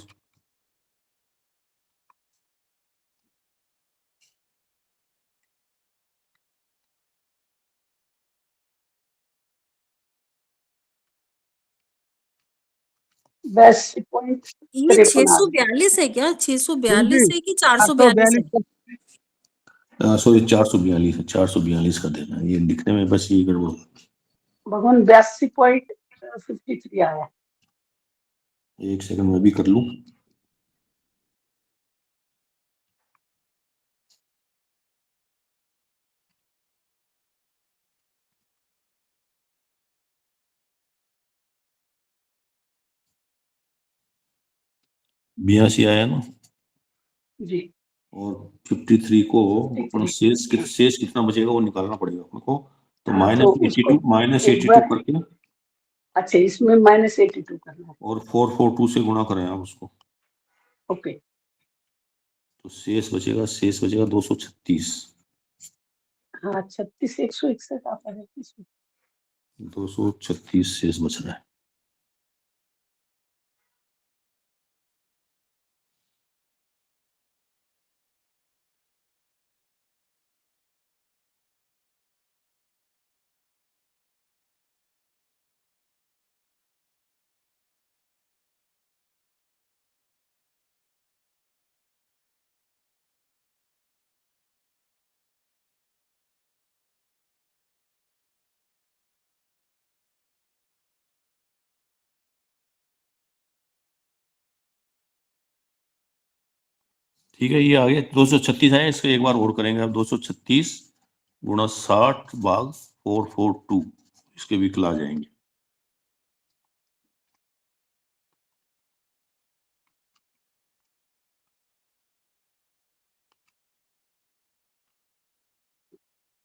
बस पॉइंट ये 53 आ गया। 642 है क्या? जी 642 है कि 442 है? 442 सॉरी 442 है, 442 का देना है। ये लिखने में बस ये गड़बड़। भगवान 82.53 आया। एक सेकंड में भी कर लूं। बयासी आया ना? जी और 53 को अपन 53, शेष कितना बचेगा वो निकालना पड़ेगा अपने को। तो हाँ, माइनस तो 82 उसको माइनस एक 82 बार, करके अच्छा इसमें -82 करना है। और 442 से गुणा करें आप उसको, ओके, तो शेष बचेगा 236। हाँ 36 161 आता है इसमें। 236 शेष बच रहा है। ठीक है, ये आ गया 236 है। इसको एक बार और करेंगे अब, 236 गुणा 60 भाग 442, इसके विकल आ जाएंगे।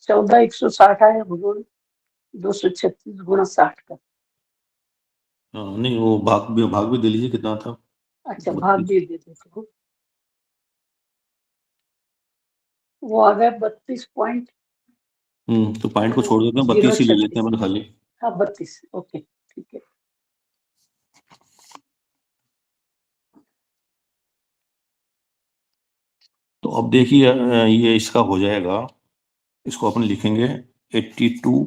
चौदह 160 आया हुजूर, 236 गुणा 60 का। हाँ, नहीं वो भाग भी दे लीजिए कितना था। अच्छा, भाग भी दे देते हो। वो आ गया 32 पॉइंट, तो पॉइंट को छोड़ देते हैं, 32 ही ले लेते हैं अपन खाली। हाँ 32, ओके ठीक है। तो अब देखिए ये इसका हो जाएगा, इसको अपन लिखेंगे 82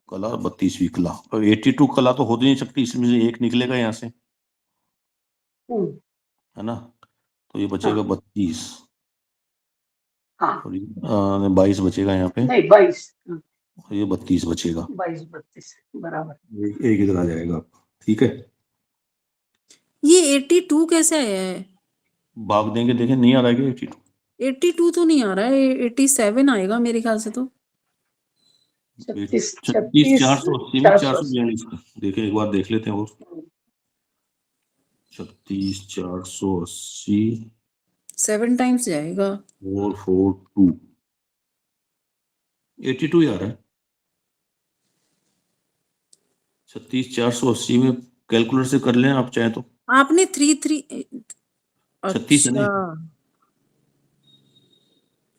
कला 32 विकला। और 82 कला तो हो नहीं सकती, इसमें से एक निकलेगा यहाँ से, हम्म, है ना। तो ये बचेगा 32 हाँ और 22 बचेगा यहाँ पे, नहीं 22, और ये 32 बचेगा। 22 32 बराबर। एक इधर आ जाएगा, ठीक है। ये 82 कैसे आया है? भाग देंगे, देखें नहीं आ रहा है क्या 82? 82 तो नहीं आ रहा है, 87 आएगा मेरे ख्याल से तो। 36 36 480 में 480। 442 देखें, एक बार देख लेते हैं और 36 480 7 टाइम्स जाएगा। 442 82 ही आ रहा है। 36 480 में कैलकुलेटर से कर लें आप चाहे तो। आपने 3 छत्तीस है अच्छा, नहीं,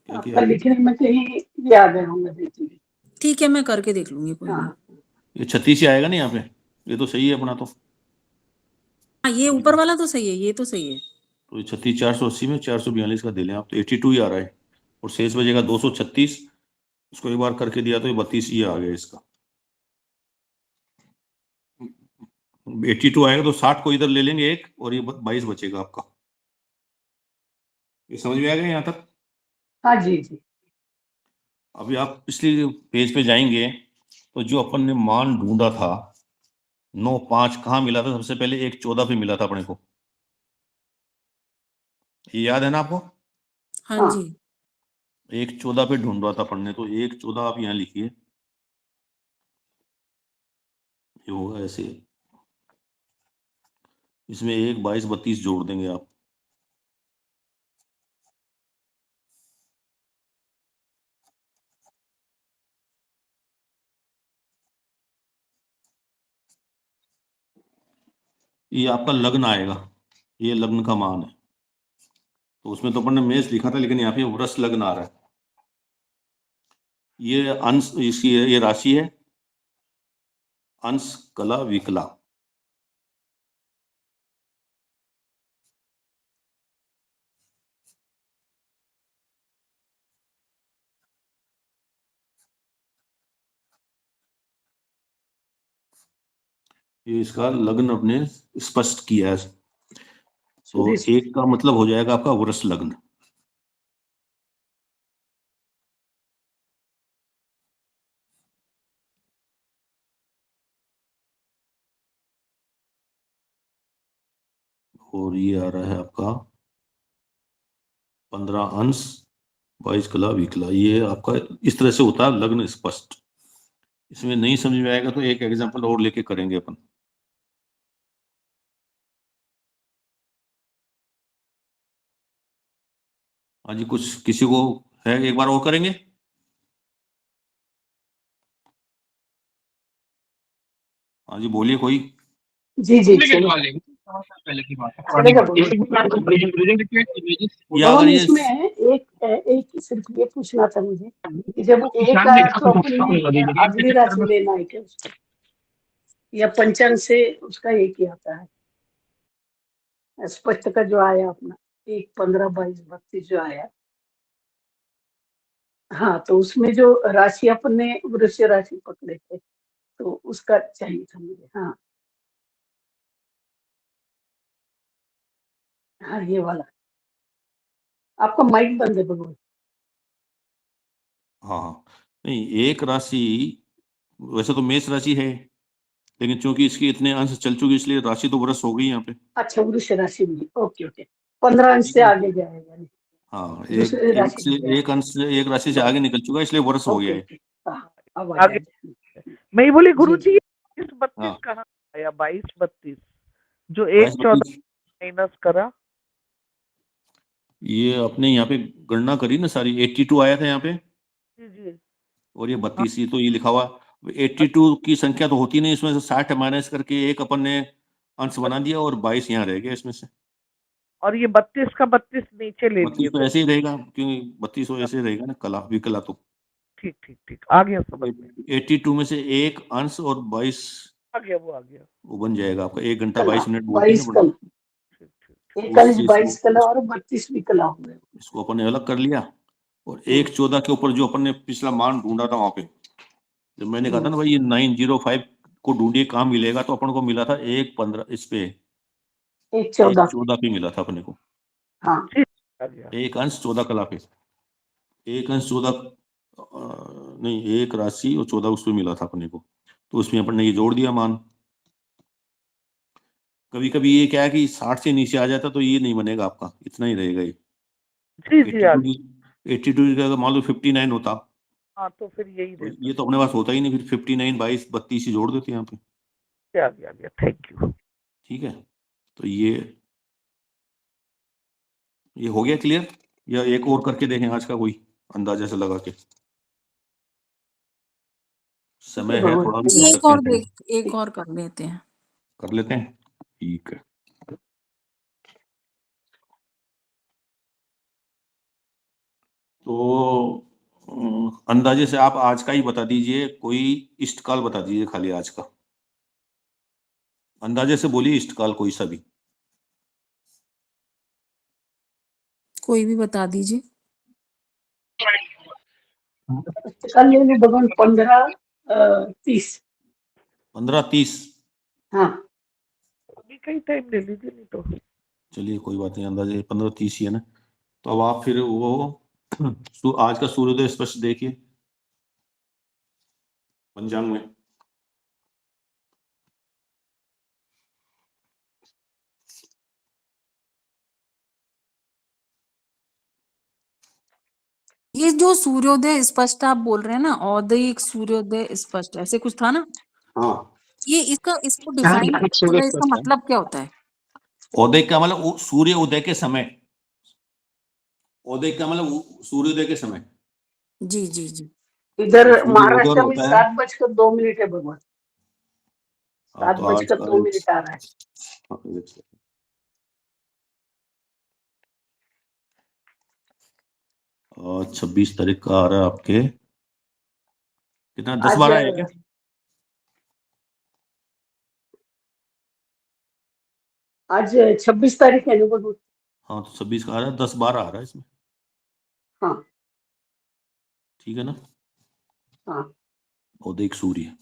क्या किया आपका आपने? लिखने में कहीं याद है, होंगे देखिए। ठीक है, मैं करके देख लूंगी, कोई नहीं। हाँ ये 36 ही आएगा नहीं यहाँ पे, ये तो सही है अपना तो। हाँ, ये ऊपर वाला तो सही है, ये तो सही है। तो ये 36 480 में 442 का दे लें आप, तो 82 ही आ रहा है। और शेष बचेगा 236, उसको एक बार करके दिया तो ये 32 ही आ गया इसका। 82 आएगा तो 60 को इधर ले लेंगे एक, और ये 22 बचेगा आपका। ये समझ में आ गया यहाँ तक? हाँ जी जी। अभी आप पिछले पेज पे जाएंगे तो जो अपन ने मान ढूंढा था 9 5 कहाँ मिला था? सबसे पहले 1 14 पे मिला था अपने को, ये याद है ना आपको? हाँ हाँ। जी। 1 14 पे ढूंढ रहा था अपन ने, तो 1 14 आप यहाँ लिखिए, ये होगा ऐसे। इसमें 1 22 32 जोड़ देंगे आप, ये आपका लग्न आएगा, ये लग्न का मान है। तो उसमें तो अपन ने मेष लिखा था, लेकिन यहाँ पे वृष लग्न आ रहा है। ये अंश, इसकी ये राशि है अंश कला विकला। ये इसका लग्न अपने स्पष्ट किया है। तो सुरेश, एक का मतलब हो जाएगा आपका वृष लग्न। और ये आ रहा है आपका 15 अंश 22 कला विकला। ये आपका इस तरह से होता है लग्न स्पष्ट। इसमें नहीं समझ में आएगा तो एक एग्जांपल और लेके करेंगे अपन। हाँ जी, कुछ किसी को है, एक बार और करेंगे? हाँ जी, बोलिए कोई। जी जी चलेगा बोलो। या अगर भगवान ये इसमें एक सिर्फ ये पूछना था मुझे कि जब एक आया तो अपनी अगली राशि लेना है क्या उसको, या पंचांग से उसका एक ही आता है? स्पष्ट का जो आया अपना 1, 15, 22, 32 जो आया, हाँ, तो उसमें जो राशि अपने वृक्ष राशि पकड़े थे तो उसका चाहिए था मुझे। हाँ हाँ, ये वाला। आपका माइक बंद है भगवान। हाँ हाँ, नहीं, एक राशि वैसे तो मेष राशि है, लेकिन चूंकि इसके इतने अंश चल चुके इसलिए राशि तो वर्ष हो गई यहाँ पे। अच्छा, वृक्ष राशि में, ओके ओके, 15 अंश ठीक से है। आगे जाएगा नहीं, हाँ, दूसरी राशि में जाएगा। एक राशि से आगे निकल चुका है इसलिए वर्ष हो ओके गया है। ओके, हाँ, अब आ आगे जाए। मैं ही बोली जी गुरु जी, जी, 22-32 हाँ, कहाँ आया? 22-32 जो 22-32 1/14 माइनस करा। ये अपने यहाँ पे गणना करी ना सारी, 82 आया था यहाँ पे, जी जी। और ये हाँ 32, ये तो ये लिखा हुआ 82 की संख्या तो होती नहीं इसमें से, 60 माइनस करके एक अपन ने अंश बना दिया और 22 यहाँ रह गया इसमें से। और ये 32 का 32 नीचे ले 32 लिए तो तो ऐसे ही रहेगा, क्योंकि 32 तो ऐसे ही रहेगा ना, कला विकला तो। ठीक ठीक ठीक, आ गया समझ में, 82 में से एक अंश और 22 आ गया, वो आ गया। वो बन जाएगा आपका 1 घंटा कला 22 मिनट बोलते हैं 22 ना कला, ठीक ठीक। एक अंश उससे इसको 22 कला और 32 भी कला हो गए। इसको अपन ने अलग कर लिया, और 1/14 के ऊपर जो अपन ने पिछला मान ढूंढा था वहां पे, जब मैंने कहा था ना भाई ये 905 को ढूंढिए कहाँ मिलेगा, तो अपन को मिला था 1/15 इस पे, 1/14, 1/14 पे मिला था अपने को, हाँ ठीक, आ गया। एक अंश 14 कला पे, एक अंश 14 नहीं, एक राशि और 14 उस पे मिला था अपने को, तो उसमें अपन ने ये जोड़ दिया मान। कभी कभी ये क्या है कि 60 से नीचे आ जाता तो ये नहीं बनेगा आपका, इतना ही रहेगा ये। जी जी, आ 82 गया। की 82 का अगर मान लो 59 होता, हाँ तो फिर यही तो रहता। ये तो अपने पास होता ही नहीं, फिर 59, 22, 32 ही जोड़ देते यहाँ पे। आ गया, आ गया, थैंक यू। ठीक है, तो ये हो गया क्लियर, या एक और करके देखें आज का कोई अंदाजा से लगा के, समय है थोड़ा, भी कर एक सकते और हैं, देख, एक और कर लेते हैं। कर लेते हैं, ठीक है। तो अंदाजे से आप आज का ही बता दीजिए, कोई इष्टकाल बता दीजिए खाली आज का, अंदाजे से बोलिए इष्टकाल कोई सा भी। कोई भी बता दीजिए। कल ले लो भगवान, 15-30, 15-30, हाँ अभी कहीं टाइम ले लीजिए, नहीं तो चलिए कोई बात नहीं, अंदाजे 15-30 ही है ना। तो अब आप फिर वो आज का सूर्योदय स्पष्ट देखिए पंचांग में। ये जो सूर्योदय स्पष्ट आप बोल रहे हैं ना, औदयिक सूर्योदय स्पष्ट ऐसे कुछ था ना, हाँ, ये इसको डिफाइन, इसका मतलब क्या होता है? उदय का मतलब सूर्य उदय के समय, उदय का मतलब सूर्योदय के समय। जी जी जी। इधर सूर्योदय महाराष्ट्र में होता है, 7:02 है भगवान, हाँ, तो आज 7:02 आ रहा है। और 26 तारीख का आ रहा है आपके, कितना 10-12 आज है क्या? आज 26 तारीख है ना भगवान? हाँ, तो 26 का आ रहा है, 10-12 आ रहा है इसमें, हाँ ठीक है ना। हाँ, उदय सूर्य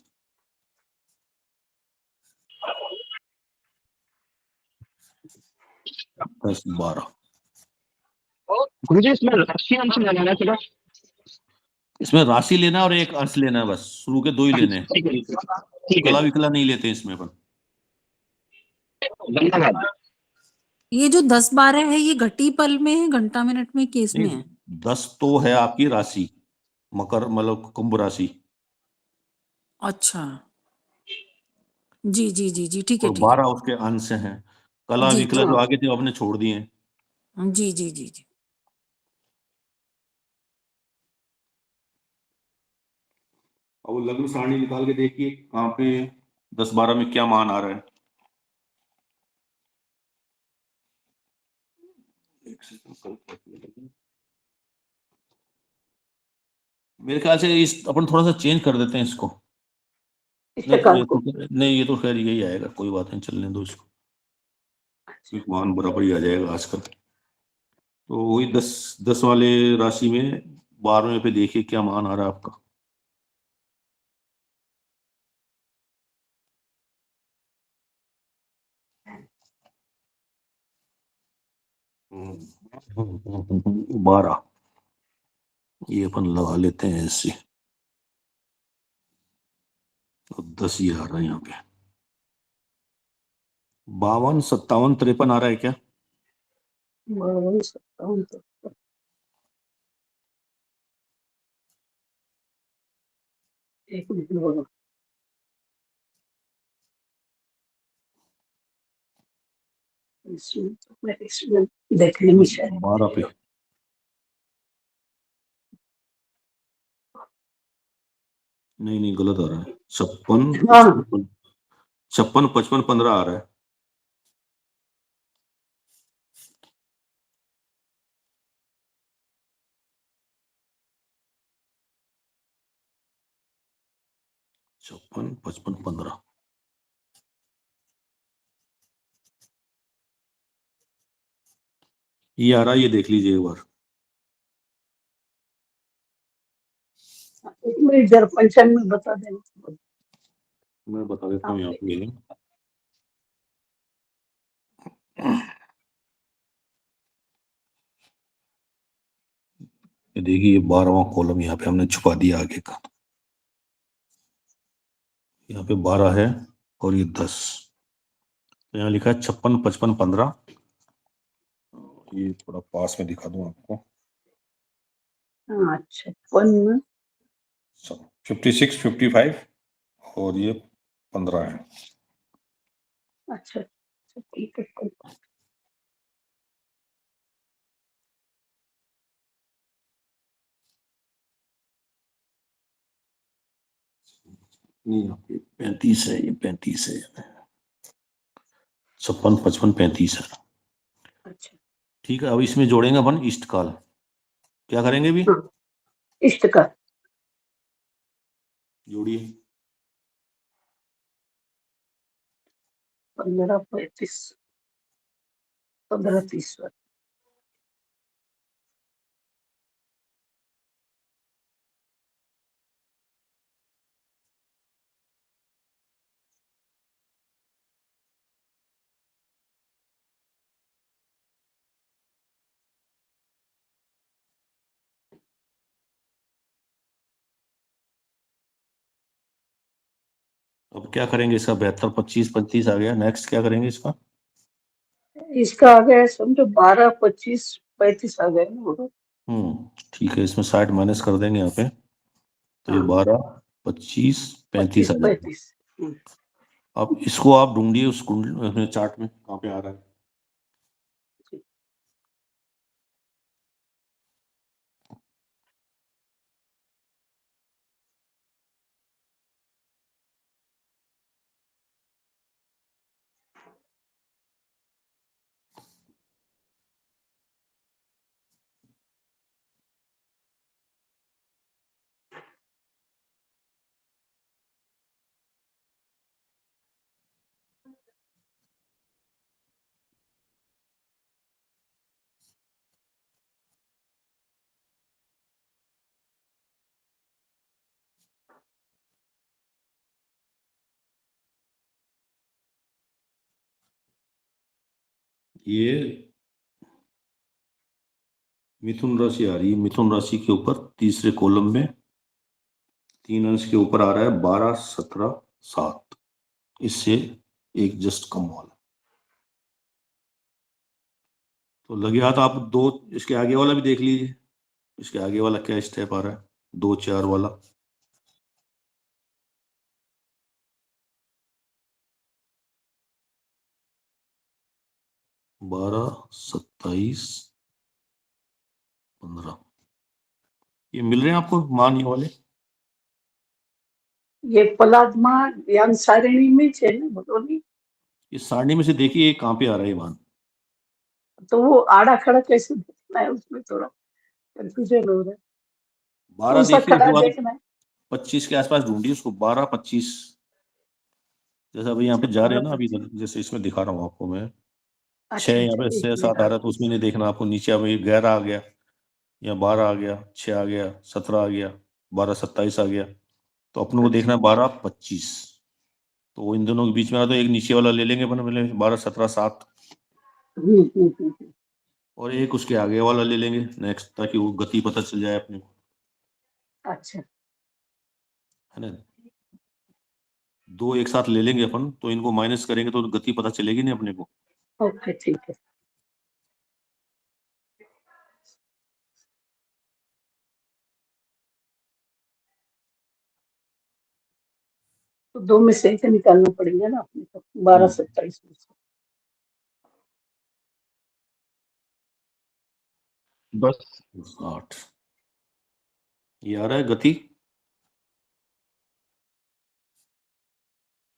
10-12, गुरुजी इसमें राशि अंश लगाना चलो। इसमें राशि लेना और एक अंश लेना है, बस शुरू के 2 ही लेने हैं, ठीक कला है, विकला नहीं लेते इसमें अपन। धन्यवाद। ये जो 10-12 है, ये घटी पल में है, घंटा मिनट में, केस में नहीं, है? 10 तो है आपकी राशि, मकर मतलब कुंभ राशि, अच्छा, जी जी जी जी, ठीक है और ठीक 12 उसके अंश हैं, कला है, जी विकला जी जो आगे थे वो आपने छोड़ दिए हैं। जी जी जी जी। और वो लग्न सारणी निकाल के देखिए कहाँ पे 10-12 में क्या मान आ रहा है। एक सेकंड, मेरे ख्याल से इस अपन थोड़ा सा चेंज कर देते हैं इसको। इसके काल को नहीं, ये तो खैर यही आएगा, कोई बात नहीं, चलने दो इसको, क्योंकि मान बराबर ही आ जाएगा आजकल। तो वही 10 वाले राशि में 12वें पे देखिए क्या मान आ रहा है आपका। हम्म, 12 ये अपन लगा लेते हैं ऐसे, तो 10 ही आ रहा है यहाँ पे। 52, 57, 53 आ रहा है क्या? 52, 57 तो एक मिनट बोलो। इसमें देखने में शायद 12 पे नहीं, गलत आ रहा है। 56, हाँ 56, 55, 15 आ रहा है। छप्पन, 55, 15 ये आ रहा है, ये देख लीजिए एक बार। एक मिनट जरा पंचांग में बता देना। मैं बता देता हूँ यहाँ पे। ये देखिए, 12वां कॉलम यहाँ पे हमने छुपा दिया आगे का। यहाँ पे 12 है और ये 10, तो यहाँ लिखा है 56, 55, 15। ये थोड़ा पास में दिखा दूं आपको। हाँ 56, 56, 55 और ये 15 है। अच्छा ठीक है। नहीं, यहाँ पे 35 है, ये 35 है। 56, 55, 35 है। अच्छा ठीक है, अब इसमें जोड़ेंगे अपन इष्टकाल। क्या करेंगे अभी? हाँ इष्ट का जोड़िए। 15, 35, 15, 30। अब क्या करेंगे इसका? 72, 25, 35 आ गया। नेक्स्ट क्या करेंगे इसका? इसका आ गया समझो 12, 25, 35 आ गया ना। ठीक है, इसमें 60 माइनस कर देंगे यहाँ पे, तो ये हाँ 12, 25, 35 आ 25, जाएगा। 35। अब इसको आप ढूंढिए उस कुंडली चार्ट में कहाँ पे आ रहा है। ये मिथुन राशि आ रही है। मिथुन राशि के ऊपर तीसरे कॉलम में 3 अंश के ऊपर आ रहा है 12, 17, 7। इससे एक जस्ट कम वाला। तो लगे हाथ आप दो, इसके आगे वाला भी देख लीजिए। इसके आगे वाला क्या स्टेप आ रहा है? 2, 4 वाला। बारह, 27, 15 ये मिल रहे हैं आपको मान, ये वाले? ये प्लाज्मा ज्ञान सारिणी में है ना बटोली, इस सारणी में से देखिए ये कहाँ पे आ रहा है मान। तो वो आड़ा खड़ा कैसे देखना है, उसमें थोड़ा कंफ्यूजन हो रहा है। 12 कौन सा देखिए, खड़ा उसके बाद देखना है? 25 के आसपास ढूंढिए उसको, 12 25। जैसा अभी यहाँ पे जा रहे हैं ना, अभी 12-25। जैसे इसमें दिखा रहा हूँ आपको मैं, 6 अच्छा यहाँ पे अच्छा, 6 एक 7 आ रहा है, तो उसमें नहीं देखना आपको। नीचे अभी 11 आ गया, या 12 आ गया, 6 आ गया, 17 आ गया, 12 27 आ गया, तो अपने को देखना है 12 25। तो इन दोनों के बीच में आ, तो एक नीचे वाला ले लेंगे अपन पहले, 12 17 7, और एक उसके आगे वाला ले लेंगे नेक्स्ट, ताकि वो गति पता चल जाए अपने को, अच्छा है ना। दो एक साथ ले लेंगे अपन, तो इनको माइनस करेंगे तो गति पता चलेगी नहीं अपने को। ओके ठीक है। तो 2 में से एक निकालना पड़ेगा ना अपने को, 12 27 में से। 10 8 ये आ रहा है गति,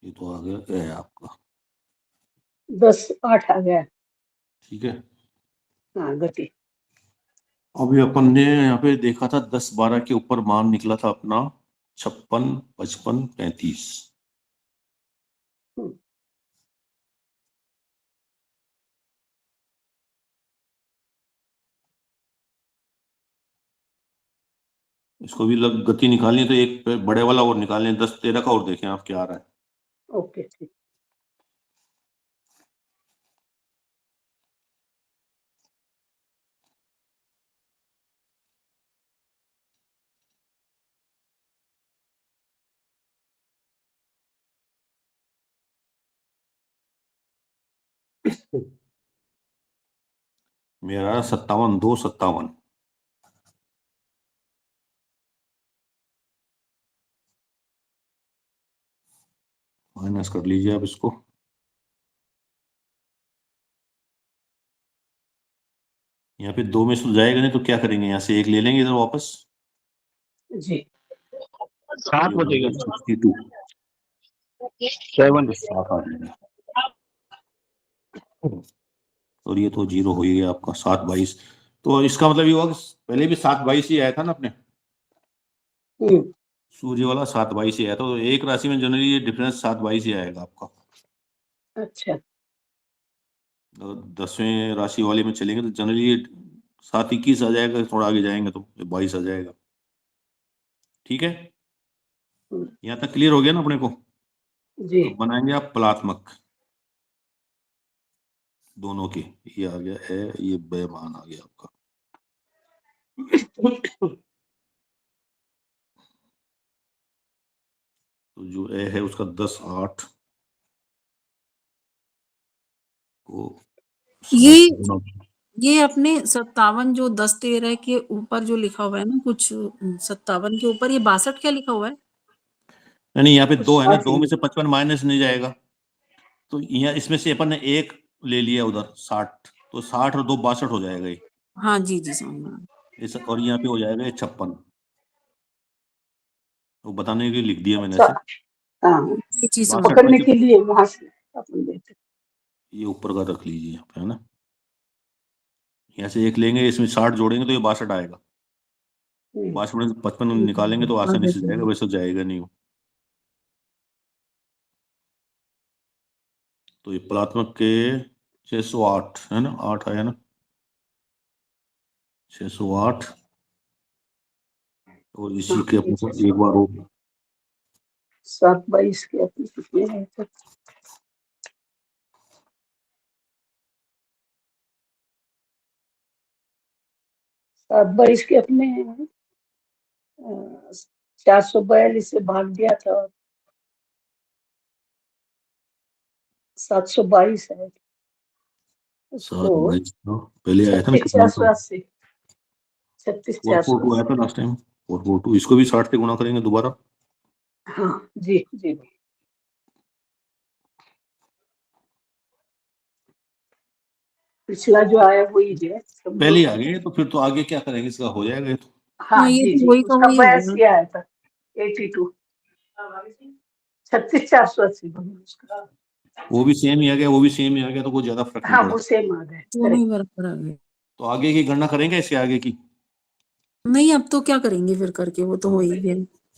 ये तो आ गया है आपका, 10 8 आ गया। ठीक है। हाँ गति। अभी अपन ने यहाँ पे देखा था 10 12 के ऊपर मान निकला था अपना 56 55 35। इसको भी लग गति निकालनी है, तो एक बड़े वाला और निकालने, 10 13 का और देखें आप क्या आ रहा है। ओके ठीक। मेरा 57 2 57। माइनस कर लीजिए आप इसको, यहाँ पे 2 में से तो जाएगा नहीं, तो क्या करेंगे, यहाँ से एक ले लेंगे इधर वापस। जी 7 बचेगा, 62 7 7 आ जाएगा, और ये तो 0 हो ही गया आपका 7 22। तो इसका मतलब ये हुआ कि पहले भी 7 22 ही आया था ना अपने, सूर्य वाला 7 22 ही आया था, तो एक राशि में जनरली ये डिफरेंस 7 22 ही आएगा आपका। अच्छा अगर 10वें राशि वाले में चलेंगे तो जनरली ये 7 21 आ जाएगा, थोड़ा आगे जाएंगे तो 22 आ जाएगा। ठीक है, यहाँ तक क्लियर हो गया ना अपने को। जी। अब बनाएंगे आप पलात्मक दोनों के, ये आ गया है, ये बेमान आ गया आपका। तो जो ए है उसका 10 8 को ये अपने 57 जो 10 13 के ऊपर जो लिखा हुआ है ना, कुछ 57 के ऊपर ये 62 क्या लिखा हुआ है? नहीं, यहाँ पे कुछ 2 है ना, साथ 2 ही में से 55 माइनस नहीं जाएगा, तो यहाँ इसमें से अपन ने एक ले लिया उधर 60, तो 60 और 2 62 हो जाएगा ये। हाँ जी जी समझ में आ गया। इस, और यहाँ पे हो जाएगा ये 56, तो बताने के लिए लिख दिया मैंने अच्छा, ऐसे। हाँ ये चीज 62 में पकड़ने से के लिए वहां से अपन देते। ये ऊपर का रख लीजिए यहाँ पे, है ना। यहाँ से एक लेंगे, इसमें 60 जोड़ेंगे तो ये 62 आएगा, 62 में से 55 निकालेंगे तो आसानी से जाएगा, वैसे जाएगा नहीं वो। तो ये पलात्मक के 608 है ना, 8 आया ना, 608, और इसी के अपने को एक बार हो 7 22 के अपने कितने हैं तक? 7 22 के अपने 442 से भाग दिया था, 722 है 7 उसको। 22 पहले आया था ना 36 कितना, 482 36 442 आया था लास्ट टाइम, 442, इसको भी 60 से गुणा करेंगे दोबारा। हाँ जी जी। पिछला जो आया वही है पहले ही आ गए, तो फिर तो आगे क्या करेंगे, इसका हो जाएगा ये तो। हाँ ये जी तो जी, वही का उसका वही बयास होगा। किया आया था 82। 36,480 भगवान उसका। वो भी सेम ही आ गया, वो भी सेम ही आ गया, तो कोई ज्यादा फर्क नहीं हाँ पड़ा। वो सेम आ गए। दोनों ही बराबर आ गए। तो आगे की गणना करेंगे इससे आगे की? नहीं अब तो क्या करेंगे फिर करके, वो तो हो ही गया।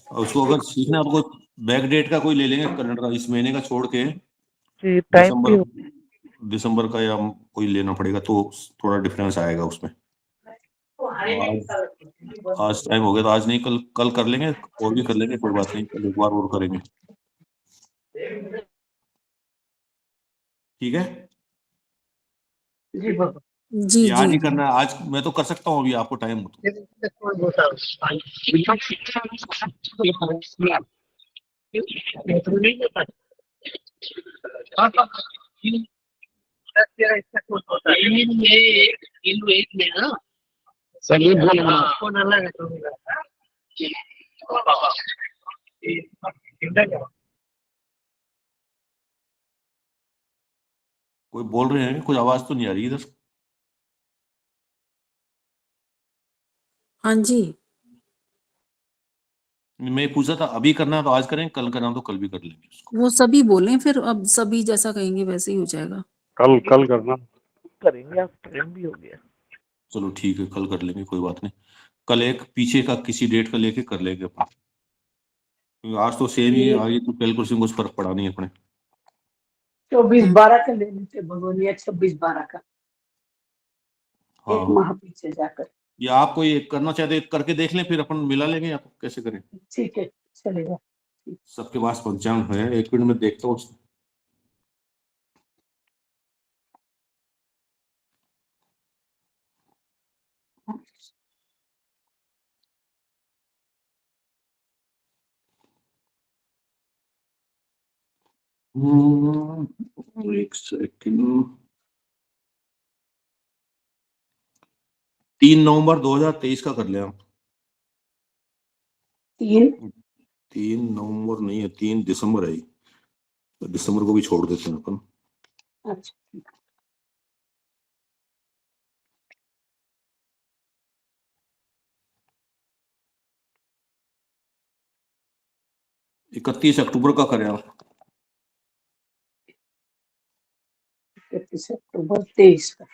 और उसको अगर सीखना है तो कोई बैक डेट का कोई ले लेंगे कैलेंडर, इस महीने का छोड़ के जी टाइम भी दिसंबर का या कोई लेना पड़ेगा, तो थोड़ा डिफरेंस आएगा उसमें। आज टाइम हो गया तो आज नहीं, कल कल कर लेंगे, और भी कर लेंगे, कोई बात नहीं, कल एक बार और करेंगे। ठीक है, जी भगवान। जी ये आज जी ही करना है, आज मैं तो कर सकता हूँ अभी, आपको टाइम हो तो। कोई बोल रहे हैं, कुछ आवाज तो नहीं आ रही इधर। हाँ जी। मैं पूछा था अभी करना है तो आज करें, कल करना है तो कल भी कर लेंगे उसको। वो सभी बोले, फिर अब सभी जैसा कहेंगे वैसे ही हो जाएगा। कल कल करना। करेंगे, आज टाइम भी हो गया। चलो ठीक है, कल कर लेंगे, कोई बात नहीं। कल एक पीछे का किसी डेट का लेके कर लेंगे अपन, क्योंकि आज तो सेम ही है, आगे तो कैलकुलेशन कुछ फर्क पड़ा नहीं है अपने। 24/12 का ले लेते भगवान, या 26/12 का, एक हाँ, माह पीछे जाकर। या आप कोई करना चाहते हैं करके देख लें, फिर अपन मिला लेंगे, या तो कैसे करें? ठीक है चलेगा। सबके पास पंचांग है, एक मिनट में देखता हूँ। एक सेकंड। 3 नवंबर 2023 का कर ले आप। 3 3 नवंबर नहीं है, 3 दिसंबर है, तो दिसंबर को भी छोड़ देते हैं अपन। अच्छा 31 अक्टूबर का करें आप। 31 अक्टूबर 23 का।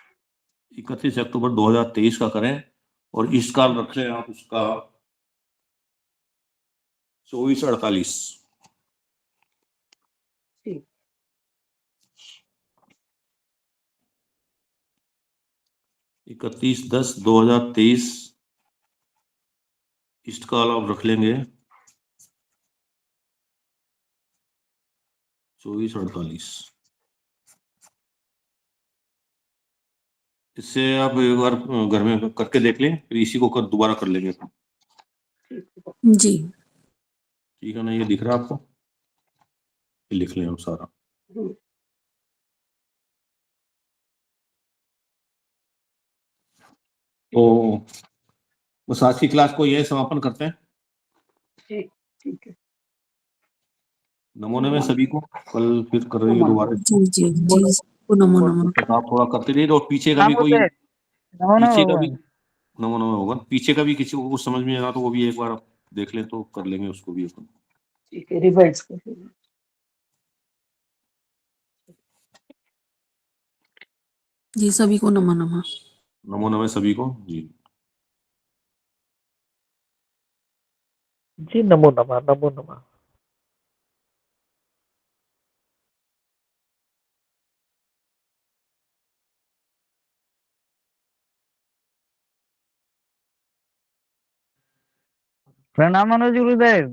31 अक्टूबर 2023 का करें, और इस काल रख लें आप उसका 2448। ठीक 31/10/2023 इष्ट काल आप रख लेंगे 2448। इससे आप एक बार घर में करके देख लें, फिर इसी को दोबारा कर लेंगे अपन। ठीक जी ठीक है ना, ये दिख रहा है आपको? ये लिख लें हम सारा। है। तो बस आज की क्लास को यही समापन करते हैं। ठीक ठीक है। नमूने में सभी को, कल फिर कर रही दोबारा इसको। जी जी जी सबको नमो नमः। तो आप थोड़ा करते रहिए, और पीछे का भी कोई, पीछे का भी नमो नमो होगा, पीछे का भी किसी को कुछ समझ में आया तो वो भी एक बार आप देख लें, तो कर लेंगे उसको भी अपन। ठीक है रिवाइज कर लेंगे। जी सभी को नमो नमः। नमो नमः सभी को जी। जी नमो नमः, नमो नमः। प्रणाम मनोज गुरुदेव।